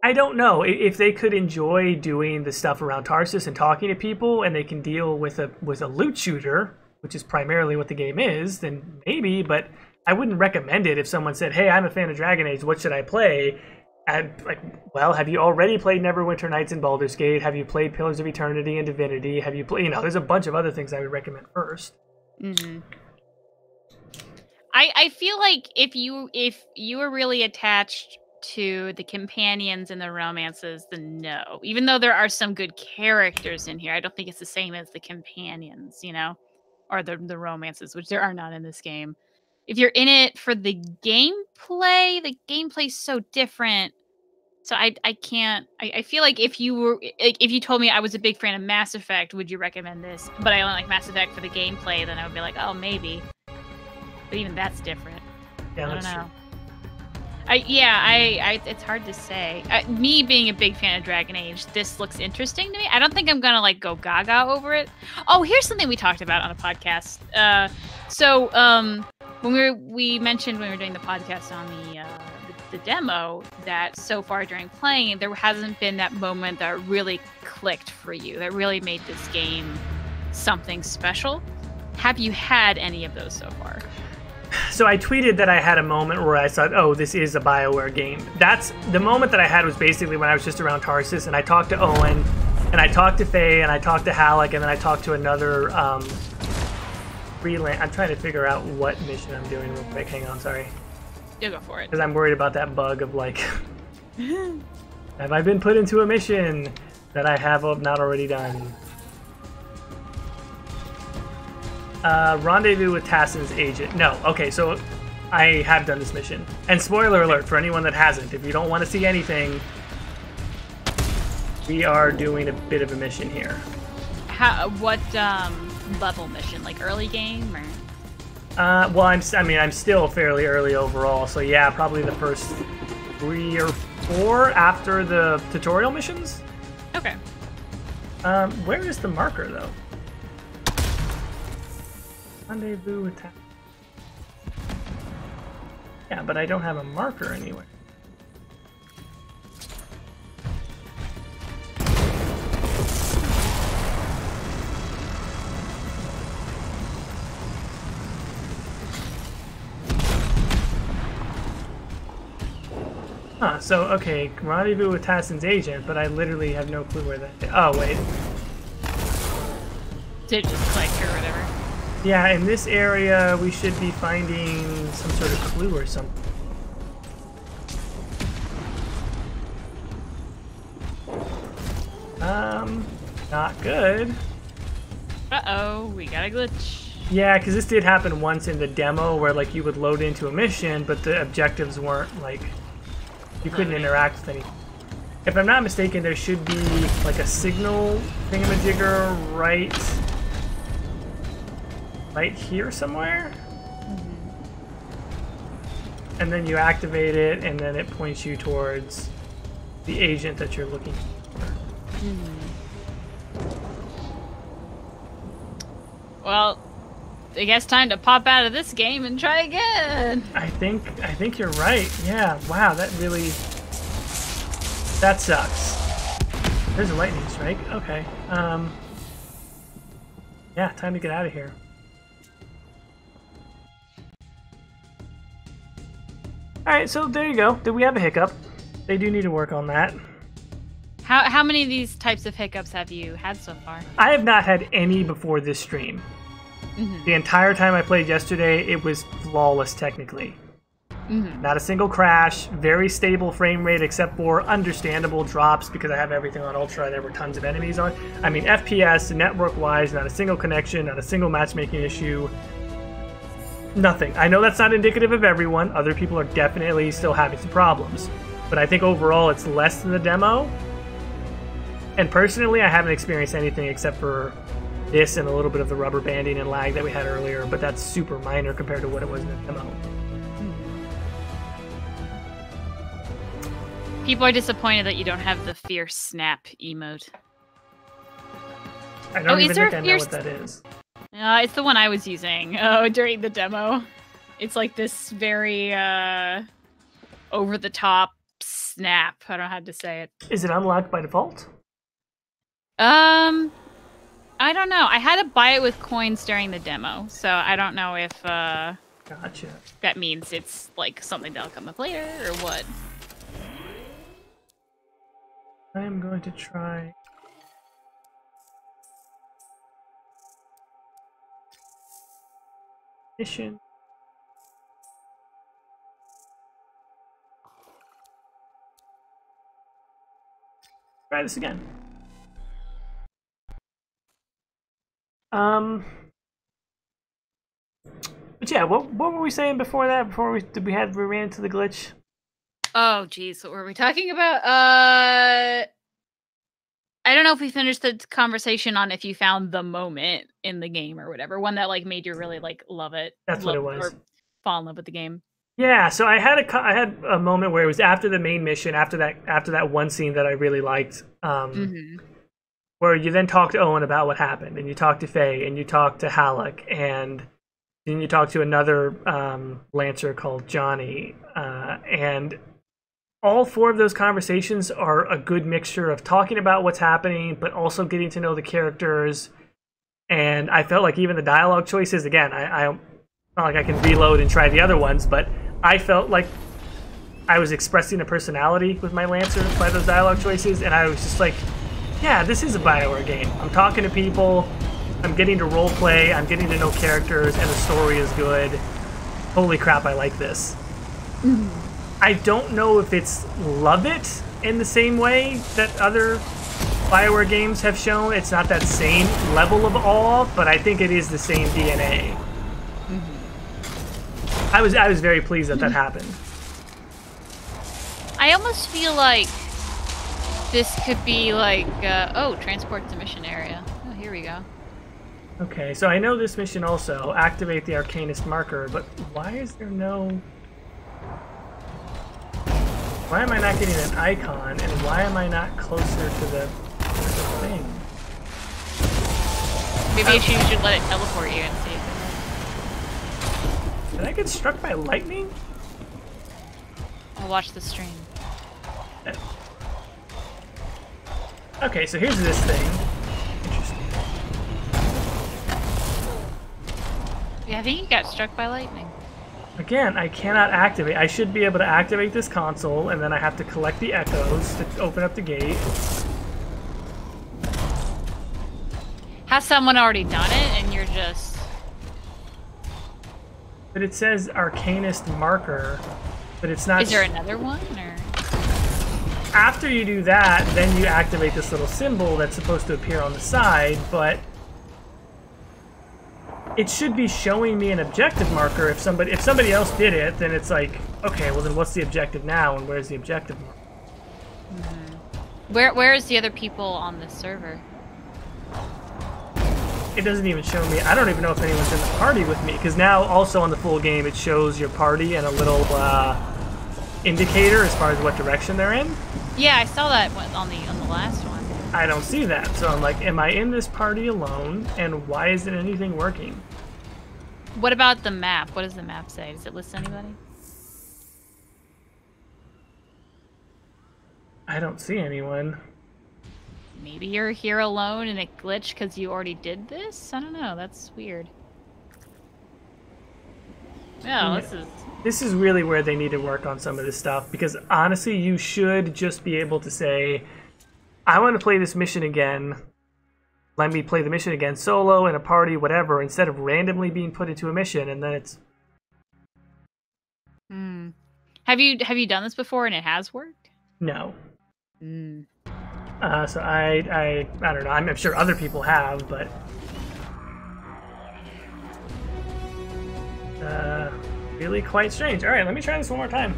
I don't know if they could enjoy doing the stuff around Tarsus and talking to people, and they can deal with a loot shooter, which is primarily what the game is. Then maybe, but I wouldn't recommend it if someone said, "Hey, I'm a fan of Dragon Age. What should I play?" And like, well, have you already played Neverwinter Nights and Baldur's Gate? Have you played Pillars of Eternity and Divinity? Have you played? You know, there's a bunch of other things I would recommend first. I feel like if you were really attached to the companions and the romances, then no. Even though there are some good characters in here, I don't think it's the same as the companions, you know, or the romances, which there are not in this game. If you're in it for the gameplay's so different. So I can't. I feel like if you told me I was a big fan of Mass Effect, would you recommend this? But I only like Mass Effect for the gameplay, then I would be like, oh, maybe. But even that's different. Yeah, I don't that's know. true. It's hard to say. Me being a big fan of Dragon Age, this looks interesting to me. I don't think I'm gonna like go gaga over it. Oh, here's something we talked about on a podcast. When we mentioned when we were doing the podcast on the demo that so far during playing, there hasn't been that moment that really clicked for you, that really made this game something special. Have you had any of those so far? So I tweeted that I had a moment where I thought, oh, this is a BioWare game. That's the moment that I had was basically when I was just around Tarsus and I talked to Owen And I talked to Faye, and I talked to Halleck, and then I talked to another freelance. I'm trying to figure out what mission I'm doing real quick. Hang on, sorry. You go for it. Because I'm worried about that bug of like, have I been put into a mission that I have not already done? Rendezvous with Tassin's agent. No, okay, so I have done this mission. And spoiler alert for anyone that hasn't, if you don't want to see anything, we are doing a bit of a mission here. What level mission? Like early game or? Well, I'm still fairly early overall, so yeah, probably the first 3 or 4 after the tutorial missions. Okay. Where is the marker though? Rendezvous with Tassin. Yeah, but I don't have a marker anywhere. Huh, so, okay, rendezvous with Tassin's agent, but I literally have no clue where that is. Oh, wait. Did it just click or whatever? Yeah, in this area, we should be finding some sort of clue or something. Not good. Uh-oh, we got a glitch. Yeah, because this did happen once in the demo where, like, you would load into a mission, but the objectives weren't, like, you couldn't interact with anything. If I'm not mistaken, there should be, like, a signal thingamajigger right here somewhere. Mm-hmm. And then you activate it, and then it points you towards the agent that you're looking for. Mm-hmm. Well, I guess time to pop out of this game and try again. I think you're right. Yeah. Wow. That sucks. There's a lightning strike. Okay. Yeah. Time to get out of here. All right. So there you go. Did we have a hiccup? They do need to work on that. How many of these types of hiccups have you had so far? I have not had any before this stream. Mm-hmm. The entire time I played yesterday, it was flawless technically. Mm-hmm. Not a single crash, very stable frame rate except for understandable drops because I have everything on Ultra. There were tons of enemies on. I mean, FPS, network-wise, not a single connection, not a single matchmaking issue. Nothing. I know that's not indicative of everyone. Other people are definitely still having some problems. But I think overall it's less than the demo. And personally, I haven't experienced anything except for this and a little bit of the rubber banding and lag that we had earlier, but that's super minor compared to what it was in the demo. People are disappointed that you don't have the fierce snap emote. I don't even think I know what that is. It's the one I was using during the demo. It's like this very over-the-top snap. I don't know how to say it. Is it unlocked by default? I don't know. I had to buy it with coins during the demo, so I don't know if Gotcha. that means it's like something that'll come up later or what. I am going to try. Mission. Try this again. But yeah, what were we saying before that? Before we ran into the glitch? Oh, geez, what were we talking about? I don't know if we finished the conversation on if you found the moment in the game or whatever, one that like made you really like love it. That's what it was. Or fall in love with the game. Yeah, so I had a moment where it was after the main mission, after that one scene that I really liked, where you then talk to Owen about what happened, and you talk to Faye, and you talk to Halleck, and then you talk to another Lancer called Johnny, and all 4 of those conversations are a good mixture of talking about what's happening, but also getting to know the characters. And I felt like even the dialogue choices, again, I not like I can reload and try the other ones, but I felt like I was expressing a personality with my Lancer by those dialogue choices, and I was just like, yeah, this is a BioWare game. I'm talking to people, I'm getting to roleplay, I'm getting to know characters, and the story is good. Holy crap, I like this. I don't know if it's love it in the same way that other BioWare games have shown. It's not that same level of awe, but I think it is the same DNA. I was very pleased that that happened. I almost feel like this could be like, oh, transport to mission area. Oh, here we go. Okay, so I know this mission also, activate the Arcanist marker, but why is there no... Why am I not getting an icon, and why am I not closer to the thing? Maybe you should let it teleport you and see. Did I get struck by lightning? I'll watch the stream. Okay, so here's this thing. Interesting. Yeah, I think you got struck by lightning. Again, I cannot activate. I should be able to activate this console, and then I have to collect the echoes to open up the gate. Has someone already done it, and you're just... But it says Arcanist marker, but it's not... Is there another one, or...? After you do that, then you activate this little symbol that's supposed to appear on the side, but... It should be showing me an objective marker. If somebody else did it, then it's like, okay, well then what's the objective now, and where's the objective marker? Where is the other people on this server? It doesn't even show me. I don't even know if anyone's in the party with me, because now also on the full game it shows your party and a little indicator as far as what direction they're in. Yeah, I saw that on the last one. I don't see that, so I'm like, am I in this party alone, and why isn't anything working? What about the map? What does the map say? Does it list anybody? I don't see anyone. Maybe you're here alone and it glitched because you already did this? I don't know, that's weird. No, This is really where they need to work on some of this stuff, because honestly, you should just be able to say, I want to play this mission again. Let me play the mission again solo, in a party, whatever, instead of randomly being put into a mission, and then it's... Have you done this before and it has worked? No. So I don't know. I'm sure other people have, but... really quite strange. Alright, let me try this one more time.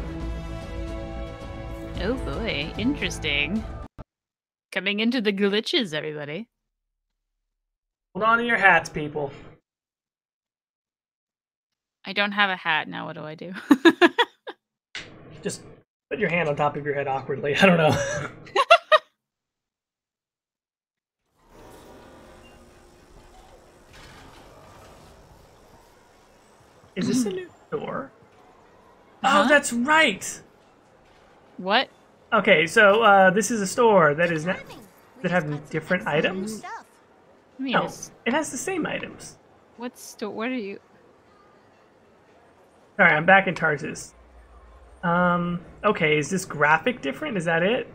Oh boy, interesting. Coming into the glitches, everybody. Hold on to your hats, people. I don't have a hat now. What do I do? Just put your hand on top of your head awkwardly. I don't know. Is this a new door? Oh, that's right! What? Okay, so this is a store that is that have different items. I mean, No, it has the same items. What are you? Alright, I'm back in Tarsus. Okay, is this graphic different? Is that it?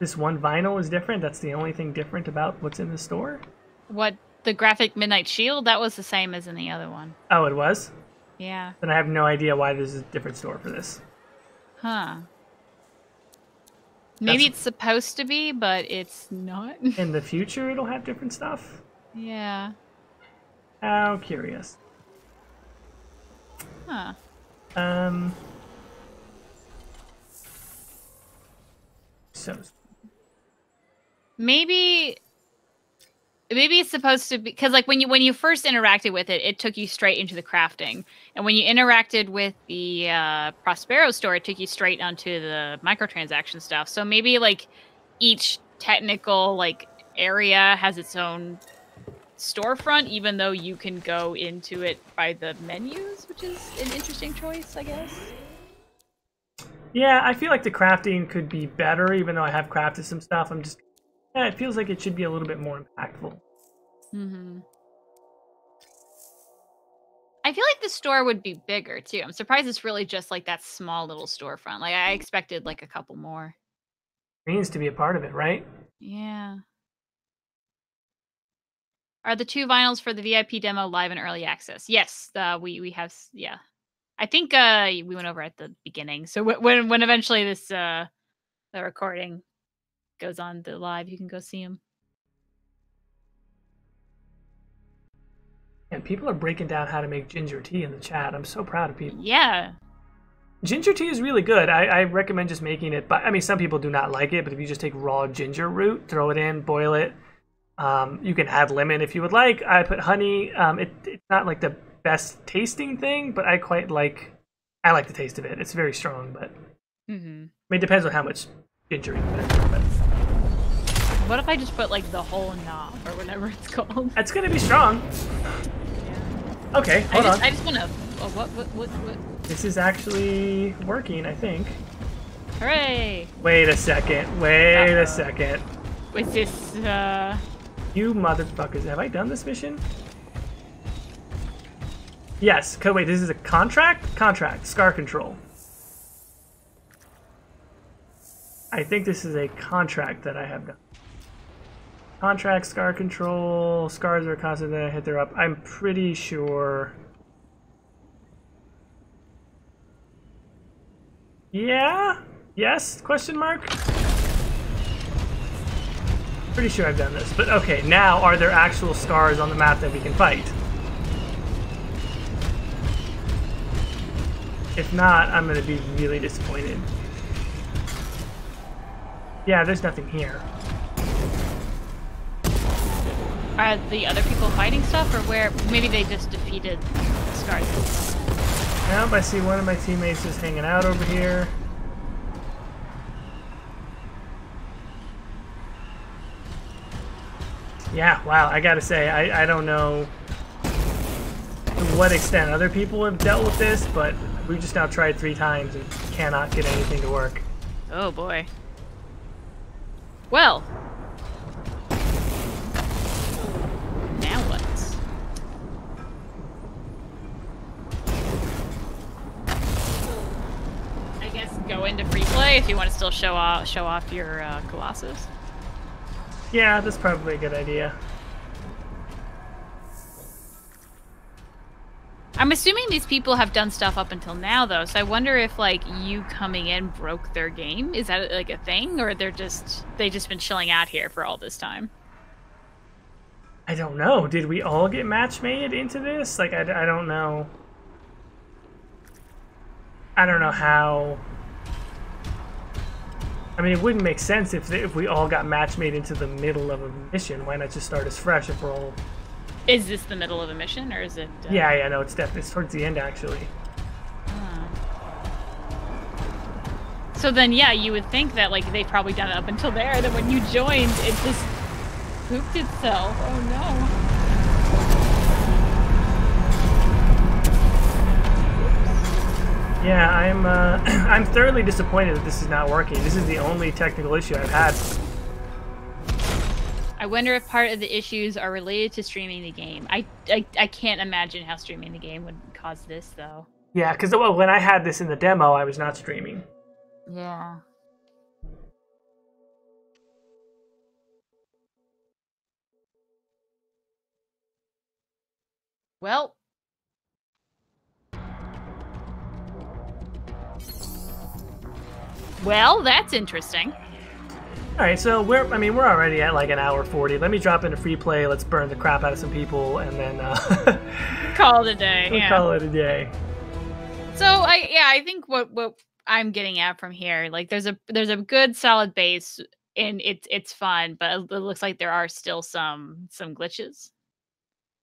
This one vinyl is different? That's the only thing different about what's in the store? What, the graphic Midnight Shield? That was the same as in the other one. Oh, it was? Yeah. Then I have no idea why there's a different store for this. Huh. Maybe it's supposed to be, but it's not. In the future, it'll have different stuff? Yeah. How curious. Huh. So... Maybe it's supposed to be, because like when you first interacted with it, it took you straight into the crafting, and when you interacted with the Prospero store, it took you straight onto the microtransaction stuff. So maybe like each technical like area has its own storefront, even though you can go into it by the menus, which is an interesting choice, I guess. Yeah, I feel like the crafting could be better, even though I have crafted some stuff. Yeah, it feels like it should be a little bit more impactful. I feel like the store would be bigger, too. I'm surprised it's really just, like, that small little storefront. Like, I expected, like, a couple more. It needs to be a part of it, right? Yeah. Are the 2 vinyls for the VIP demo live in early access? Yes, we have. Yeah, I think we went over at the beginning. So when eventually this the recording goes on the live, you can go see them. And people are breaking down how to make ginger tea in the chat. I'm so proud of people. Yeah. Ginger tea is really good. I recommend just making it. But I mean, some people do not like it. But if you just take raw ginger root, throw it in, boil it. You can add lemon if you would like. I put honey. It's not like the best tasting thing, but I like the taste of it. It's very strong, but I mean, it depends on how much ginger you put in there. But what if I just put like the whole knob or whatever it's called? That's gonna be strong. Okay, hold on. I just want to. Oh, what? This is actually working, I think. Hooray! Wait a second. Wait a second. Was this? You motherfuckers! Have I done this mission? Yes. Wait, this is a contract? Contract. Scar control. I think this is a contract that I have done. Contract, scar control, scars are constant, then I hit her up. I'm pretty sure. Yeah? Yes? Question mark? Pretty sure I've done this. But okay, now are there actual scars on the map that we can fight? If not, I'm going to be really disappointed. Yeah, there's nothing here. Are the other people fighting stuff, or where? Maybe they just defeated Scars. Nope, I see one of my teammates is hanging out over here. Yeah, wow, I gotta say, I don't know to what extent other people have dealt with this, but we've just now tried 3 times and cannot get anything to work. Oh boy. Well. Now what? I guess go into free play if you want to still show off your Colossus. Yeah, that's probably a good idea. I'm assuming these people have done stuff up until now, though, so I wonder if, like, you coming in broke their game? Is that, like, a thing? Or they've just been chilling out here for all this time? I don't know. Did we all get match made into this? Like, I don't know. I don't know how... I mean, it wouldn't make sense if we all got match made into the middle of a mission. Why not just start as fresh if we're all... Is this the middle of a mission, or is it... Yeah, no, it's definitely towards the end, actually. So then, yeah, you would think that, like, they've probably done it up until there, then when you joined, it just pooped itself. Oh, no. Yeah, I'm thoroughly disappointed that this is not working. This is the only technical issue I've had. I wonder if part of the issues are related to streaming the game. I can't imagine how streaming the game would cause this, though. Yeah, because when I had this in the demo, I was not streaming. Yeah. Well, that's interesting. All right, so we're already at like an hour 40. Let me drop into free play. Let's burn the crap out of some people, and then call it a day. We'll call it a day. So I think what I'm getting at from here, like there's a good solid base, and it's fun, but it looks like there are still some glitches,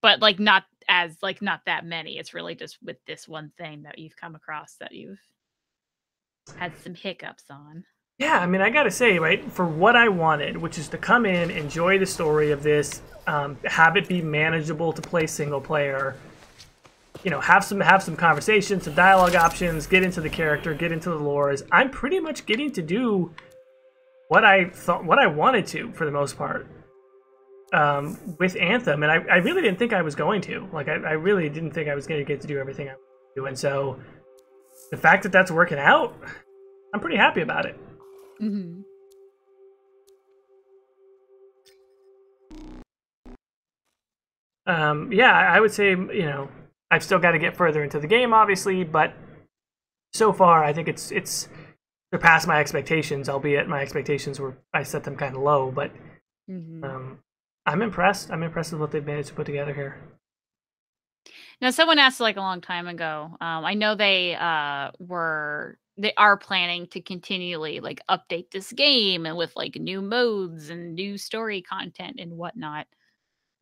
but like not that many. It's really just with this one thing that you've come across that you've had some hiccups on. Yeah, I mean, I gotta say, right, for what I wanted, which is to come in, enjoy the story of this, have it be manageable to play single player, you know, have some conversations, some dialogue options, get into the character, get into the lores. I'm pretty much getting to do what I wanted to for the most part with Anthem, and I really didn't think I was going to. Like, I really didn't think I was going to get to do everything I wanted to do, and so the fact that that's working out, I'm pretty happy about it. Mm-hmm. Yeah, I would say, you know, I've still got to get further into the game, obviously, but so far I think it's surpassed my expectations, albeit my expectations I set them kind of low, but I'm impressed. I'm impressed with what they've managed to put together here. Now, someone asked like a long time ago. I know they are planning to continually like update this game and with like new modes and new story content and whatnot.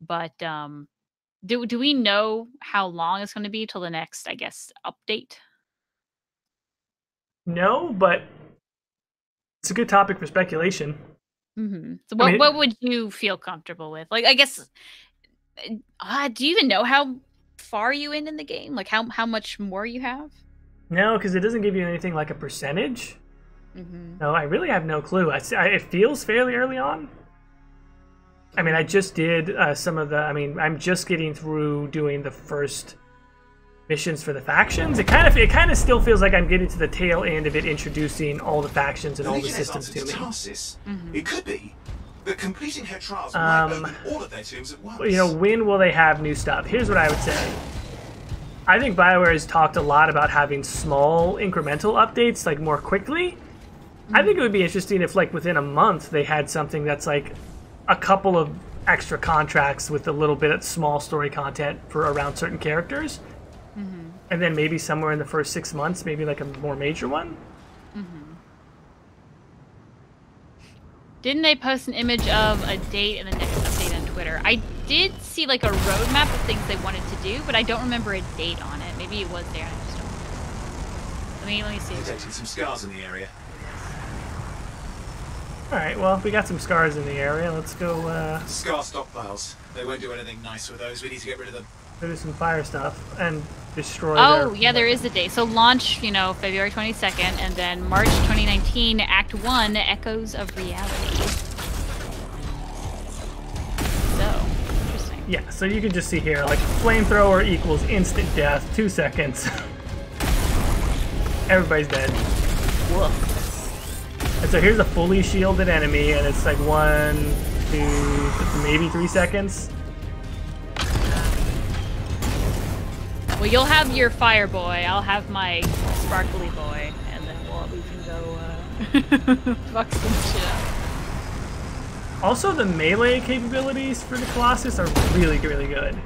But do we know how long it's going to be till the next, I guess, update? No, but it's a good topic for speculation. So what would you feel comfortable with? Like, I guess, do you even know how far you in the game? Like how much more you have? No, because it doesn't give you anything like a percentage. No, I really have no clue. It feels fairly early on. I mean, I just did some of the. I mean, I'm just getting through doing the first missions for the factions. It kind of still feels like I'm getting to the tail end of it, introducing all the factions and all the systems to me. It could be that completing her trials might open all of their tombs at once. You know, when will they have new stuff? Here's what I would say. I think BioWare has talked a lot about having small incremental updates, like more quickly. I think it would be interesting if, like, within a month they had something that's like a couple of extra contracts with a little bit of small story content for around certain characters. And then maybe somewhere in the first 6 months, maybe like a more major one. Didn't they post an image of a date and the next update on Twitter? I did see like a roadmap of things they wanted to do, but I don't remember a date on it. Maybe it was there and I just don't remember. Let me see. Detecting some scars in the area. Alright, well, if we got some scars in the area, let's go, Scar stockpiles. They won't do anything nice with those. We need to get rid of them. do some fire stuff and destroy there is a date. So launch, you know, February 22nd, and then March 2019, Act 1, Echoes of Reality. So, interesting. Yeah, so you can just see here, like, flamethrower equals instant death, 2 seconds. Everybody's dead. Woof. And so here's a fully shielded enemy, and it's like 1, 2, maybe 3 seconds. Well, you'll have your fire boy, I'll have my sparkly boy, and then we can go fuck some shit up. Also, the melee capabilities for the Colossus are really, really good.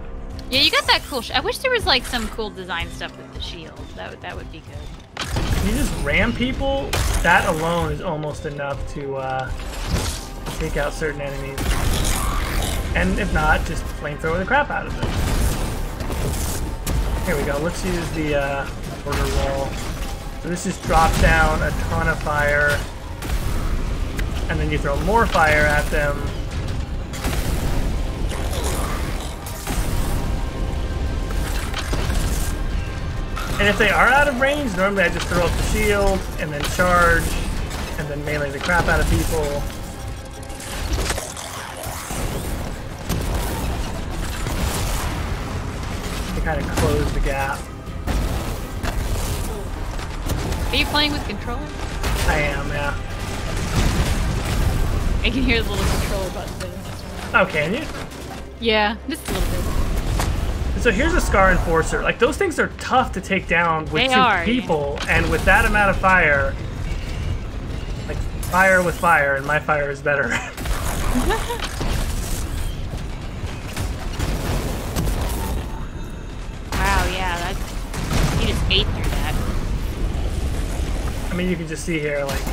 Yeah, you got that cool I wish there was like some cool design stuff with the shield. That would be good. You just ram people, that alone is almost enough to take out certain enemies. And if not, just flamethrower the crap out of them. Here we go, let's use the border wall. So this just drops down a ton of fire. And then you throw more fire at them. And if they are out of range, normally I just throw up the shield, and then charge, and then melee the crap out of people. To kind of close the gap. Are you playing with controller? I am, yeah. I can hear the little controller button. Oh, can you? Yeah, just a little bit. So here's a Scar Enforcer. Like, those things are tough to take down with two people, and with that amount of fire, like, fire with fire, and my fire is better. Wow, yeah, you just ate through that. I mean, you can just see here, like,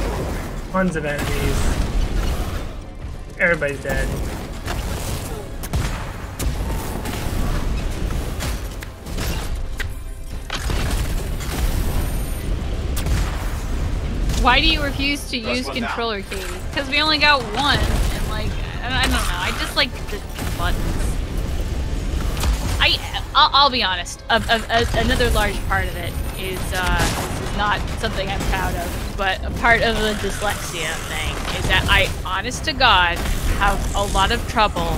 tons of enemies. Everybody's dead. Why do you refuse to use controller, Caitie? Because we only got one, and like, I don't know, I just like the buttons. I'll be honest, another large part of it is not something I'm proud of, but a part of the dyslexia thing is that I, honest to God, have a lot of trouble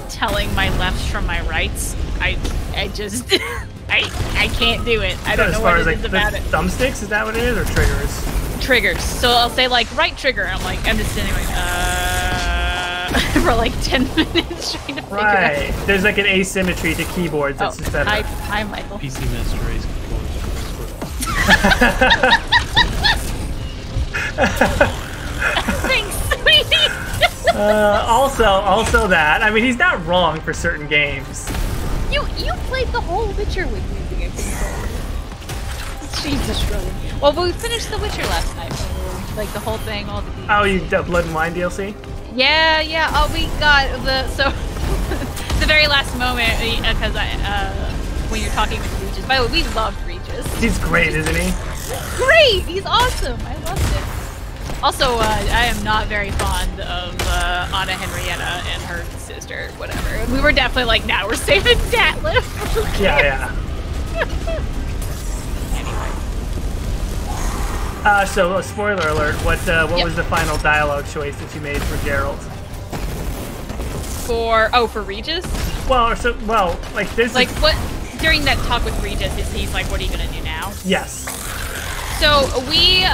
telling my lefts from my rights. I just, I can't do it. I don't know what it is about it. Thumbsticks, is that what it is, or triggers? Triggers. So I'll say like right trigger, and I'm just sitting like, for like 10 minutes trying to figure Right. out. There's like an asymmetry to keyboards that's just better. Hi, Michael. PC Master Race Thanks, sweetie. Also that. I mean, he's not wrong for certain games. You played the whole Witcher with me, I think. Jesus, really. Well, we finished The Witcher last night. Like the whole thing, all the DLCs. Oh, you Blood and Wine DLC? Yeah. Oh, we got the very last moment because when you're talking with Regis. By the way, we loved Regis. He's great, isn't he? Great. He's awesome. I loved it. Also, I am not very fond of Anna Henrietta and her sister, whatever. We were definitely like, now we're saving Datliff. Yeah. So, spoiler alert, what was the final dialogue choice that you made for Geralt? For Regis? Like this what, during that talk with Regis, he's like, what are you gonna do now? Yes. So, we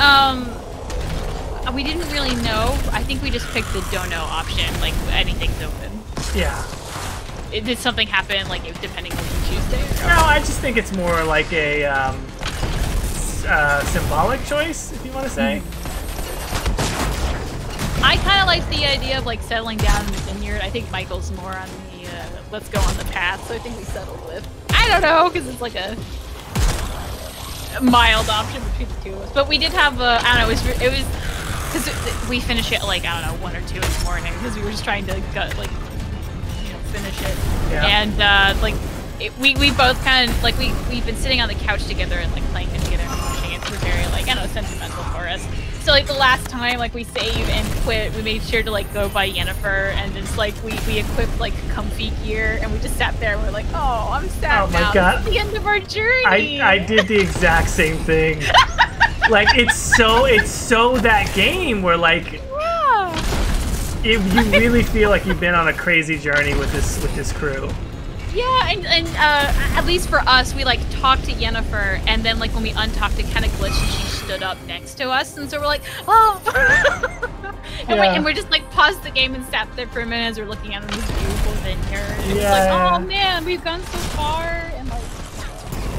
didn't really know. I think we just picked the don't know option, like anything's open. Yeah. Did something happen, like, depending on what you choose there? No, I just think it's more like a, symbolic choice, if you want to say. I kind of like the idea of like settling down in the vineyard. I think Michael's more on the let's go on the path, so I think we settled with. I don't know, because it's like a mild option between the two of us. But we did have I don't know. It was because we finished it like I don't know 1 or 2 in the morning because we were just trying to finish it. Yeah. And we both kind of like we've been sitting on the couch together and like playing it together and watching it. So we're very like I don't know sentimental for us. So like the last time like we save and quit, we made sure to like go by Yennefer and just like we equipped like comfy gear and we just sat there and we're like, oh, I'm sad now. Oh my god, it's the end of our journey. I did the exact same thing. Like it's so that game where like you really feel like you've been on a crazy journey with this crew. Yeah, and at least for us, we like talked to Yennefer, and then like when we untalked, it kind of glitched, and she stood up next to us, and so we're like, oh, and we're just like paused the game and sat there for a minute as we're looking at this beautiful vineyard. And it's like, oh man, we've gone so far, and like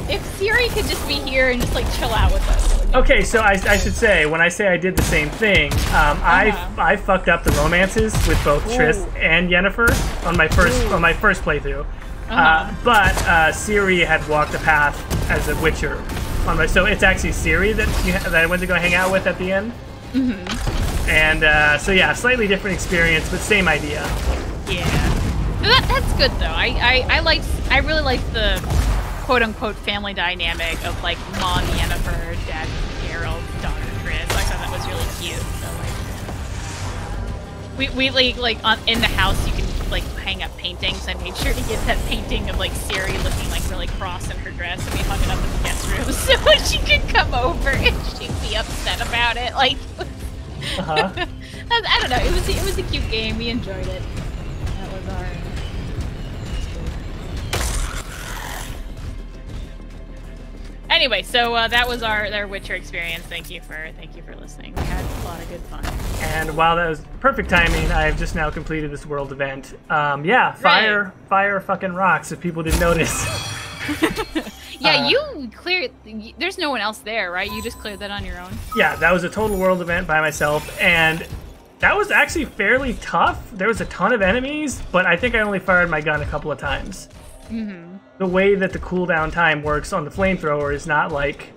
if Siri could just be here and just like chill out with us. Okay, so I should say when I say I did the same thing, I fucked up the romances with both Triss and Yennefer on my first playthrough. But Ciri had walked the path as a Witcher so it's actually Ciri that I went to go hang out with at the end. Mm-hmm. And so yeah, slightly different experience, but same idea. Yeah, that's good though. I really like the quote unquote family dynamic of like mom Yennefer, dad Geralt, daughter Triss. I thought that was really cute. So like we like in the house you can like hang up paintings. I made sure to get that painting of like Ciri looking like really cross in her dress, and we hung it up in the guest room so she could come over and she'd be upset about it. Like, I don't know. It was a cute game. We enjoyed it. That was our. Anyway, so that was our Witcher experience. Thank you for listening. We had a lot of good fun. And while that was perfect timing, I have just now completed this world event. Fire fucking rocks. If people didn't notice. Yeah, you cleared. There's no one else there, right? You just cleared that on your own. Yeah, that was a total world event by myself, and that was actually fairly tough. There was a ton of enemies, but I think I only fired my gun a couple of times. Mm-hmm. The way that the cooldown time works on the flamethrower is not like,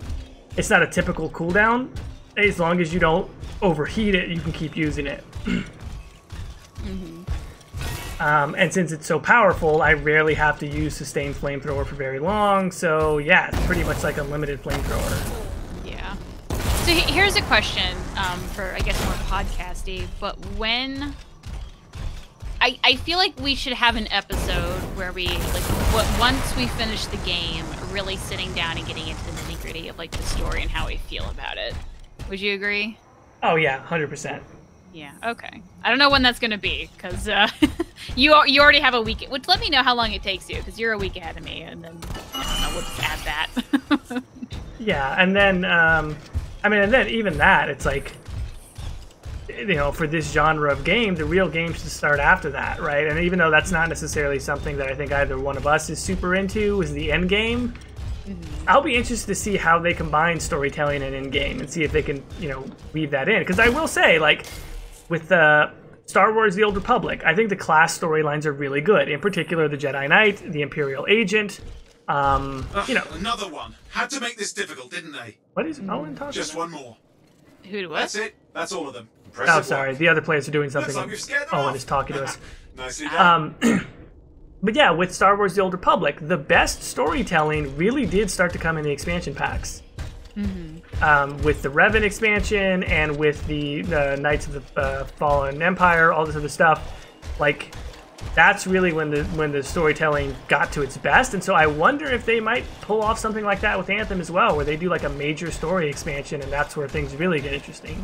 it's not a typical cooldown. As long as you don't overheat it, you can keep using it. Mm-hmm. And since it's so powerful, I rarely have to use sustained flamethrower for very long. So yeah, it's pretty much like unlimited flamethrower. Yeah. So here's a question for, I guess, more podcasty, but when... I feel like we should have an episode where we, like, once we finish the game, really sitting down and getting into the nitty-gritty of, like, the story and how we feel about it. Would you agree? Oh, yeah, 100%. Yeah, okay. I don't know when that's going to be, because you already have a week. Which, let me know how long it takes you, because you're a week ahead of me, and then, I don't know, we'll just add that. Yeah, and then, and then even that, it's like... for this genre of game, the real game should start after that, right? And even though that's not necessarily something that I think either one of us is super into, is the end game. I'll be interested to see how they combine storytelling and end game, and see if they can, weave that in. Because I will say, like, with Star Wars: The Old Republic, I think the class storylines are really good. In particular, the Jedi Knight, the Imperial Agent. Another one. Had to make this difficult, didn't they? What is Owen talking Just about? one more. Who was? That's it. That's all of them. Oh, sorry. The other players are doing something. Looks like we've scared them Owen off. is talking to us. Nicely done. But yeah, with Star Wars: The Old Republic, the best storytelling really did start to come in the expansion packs. With the Revan expansion and with the Knights of the Fallen Empire, all this other stuff, like that's really when the storytelling got to its best. And so I wonder if they might pull off something like that with Anthem as well, where they do like a major story expansion, and that's where things really get interesting.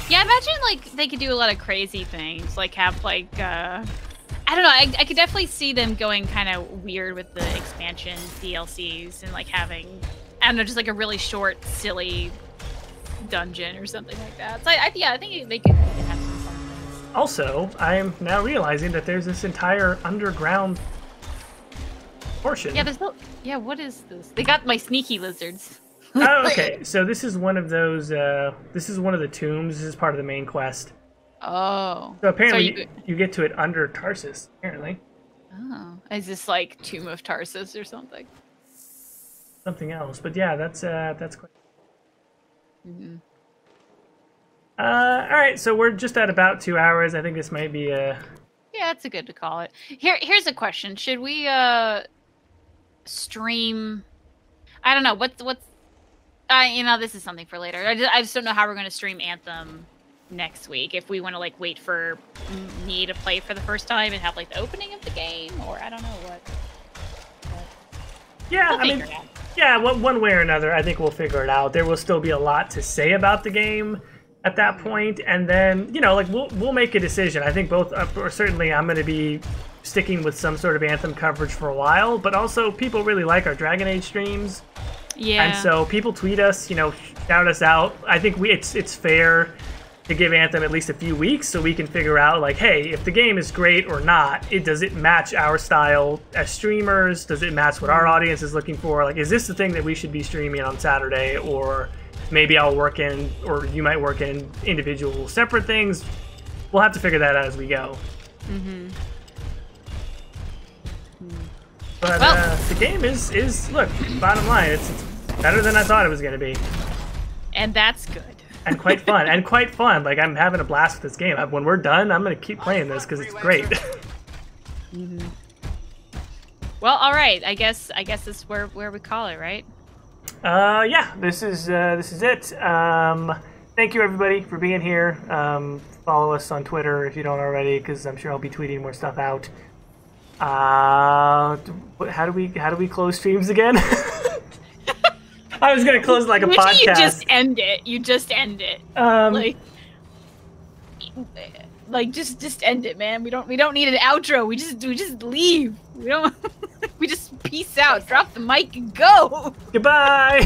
Yeah, imagine like they could do a lot of crazy things, like have like I don't know. I could definitely see them going kind of weird with the expansion DLCs and like having, I don't know, just like a really short, silly dungeon or something like that. So I think they could have some fun things. Also, I am now realizing that there's this entire underground portion. Yeah, what is this? They got my sneaky lizards. Oh, okay. So this is one of those. This is one of the tombs. This is part of the main quest. Oh. So apparently, you get to it under Tarsus. Apparently. Oh, is this like Tomb of Tarsus or something? Something else, but yeah, that's quite. All right, so we're just at about 2 hours. I think this might be a. Yeah, that's a good to call it. Here's a question: should we stream? I don't know. What's this is something for later. I just don't know how we're going to stream Anthem next week. If we want to like wait for me to play for the first time and have like the opening of the game, or I don't know what. Yeah, one way or another, I think we'll figure it out. There will still be a lot to say about the game at that point, and then we'll make a decision. I think both, or certainly, I'm going to be sticking with some sort of Anthem coverage for a while. But also, people really like our Dragon Age streams. Yeah. And so people tweet us, shout us out. I think it's fair to give Anthem at least a few weeks so we can figure out, like, hey, if the game is great or not, does it match our style as streamers? Does it match what our audience is looking for? Like, is this the thing that we should be streaming on Saturday? Or maybe I'll work in, or you might work in individual separate things. We'll have to figure that out as we go. But the game is look, bottom line, it's better than I thought it was going to be. And that's good. And quite fun. Like, I'm having a blast with this game. When we're done, I'm going to keep playing this because it's great. Well, all right. I guess this is where we call it, right? Yeah, this is it. Thank you everybody for being here. Follow us on Twitter if you don't already, because I'm sure I'll be tweeting more stuff out. How do we close streams again? I was gonna close like a podcast. You just end it. Just end it. Just end it, man. We don't need an outro. We just leave. We just peace out. Drop the mic and go. Goodbye.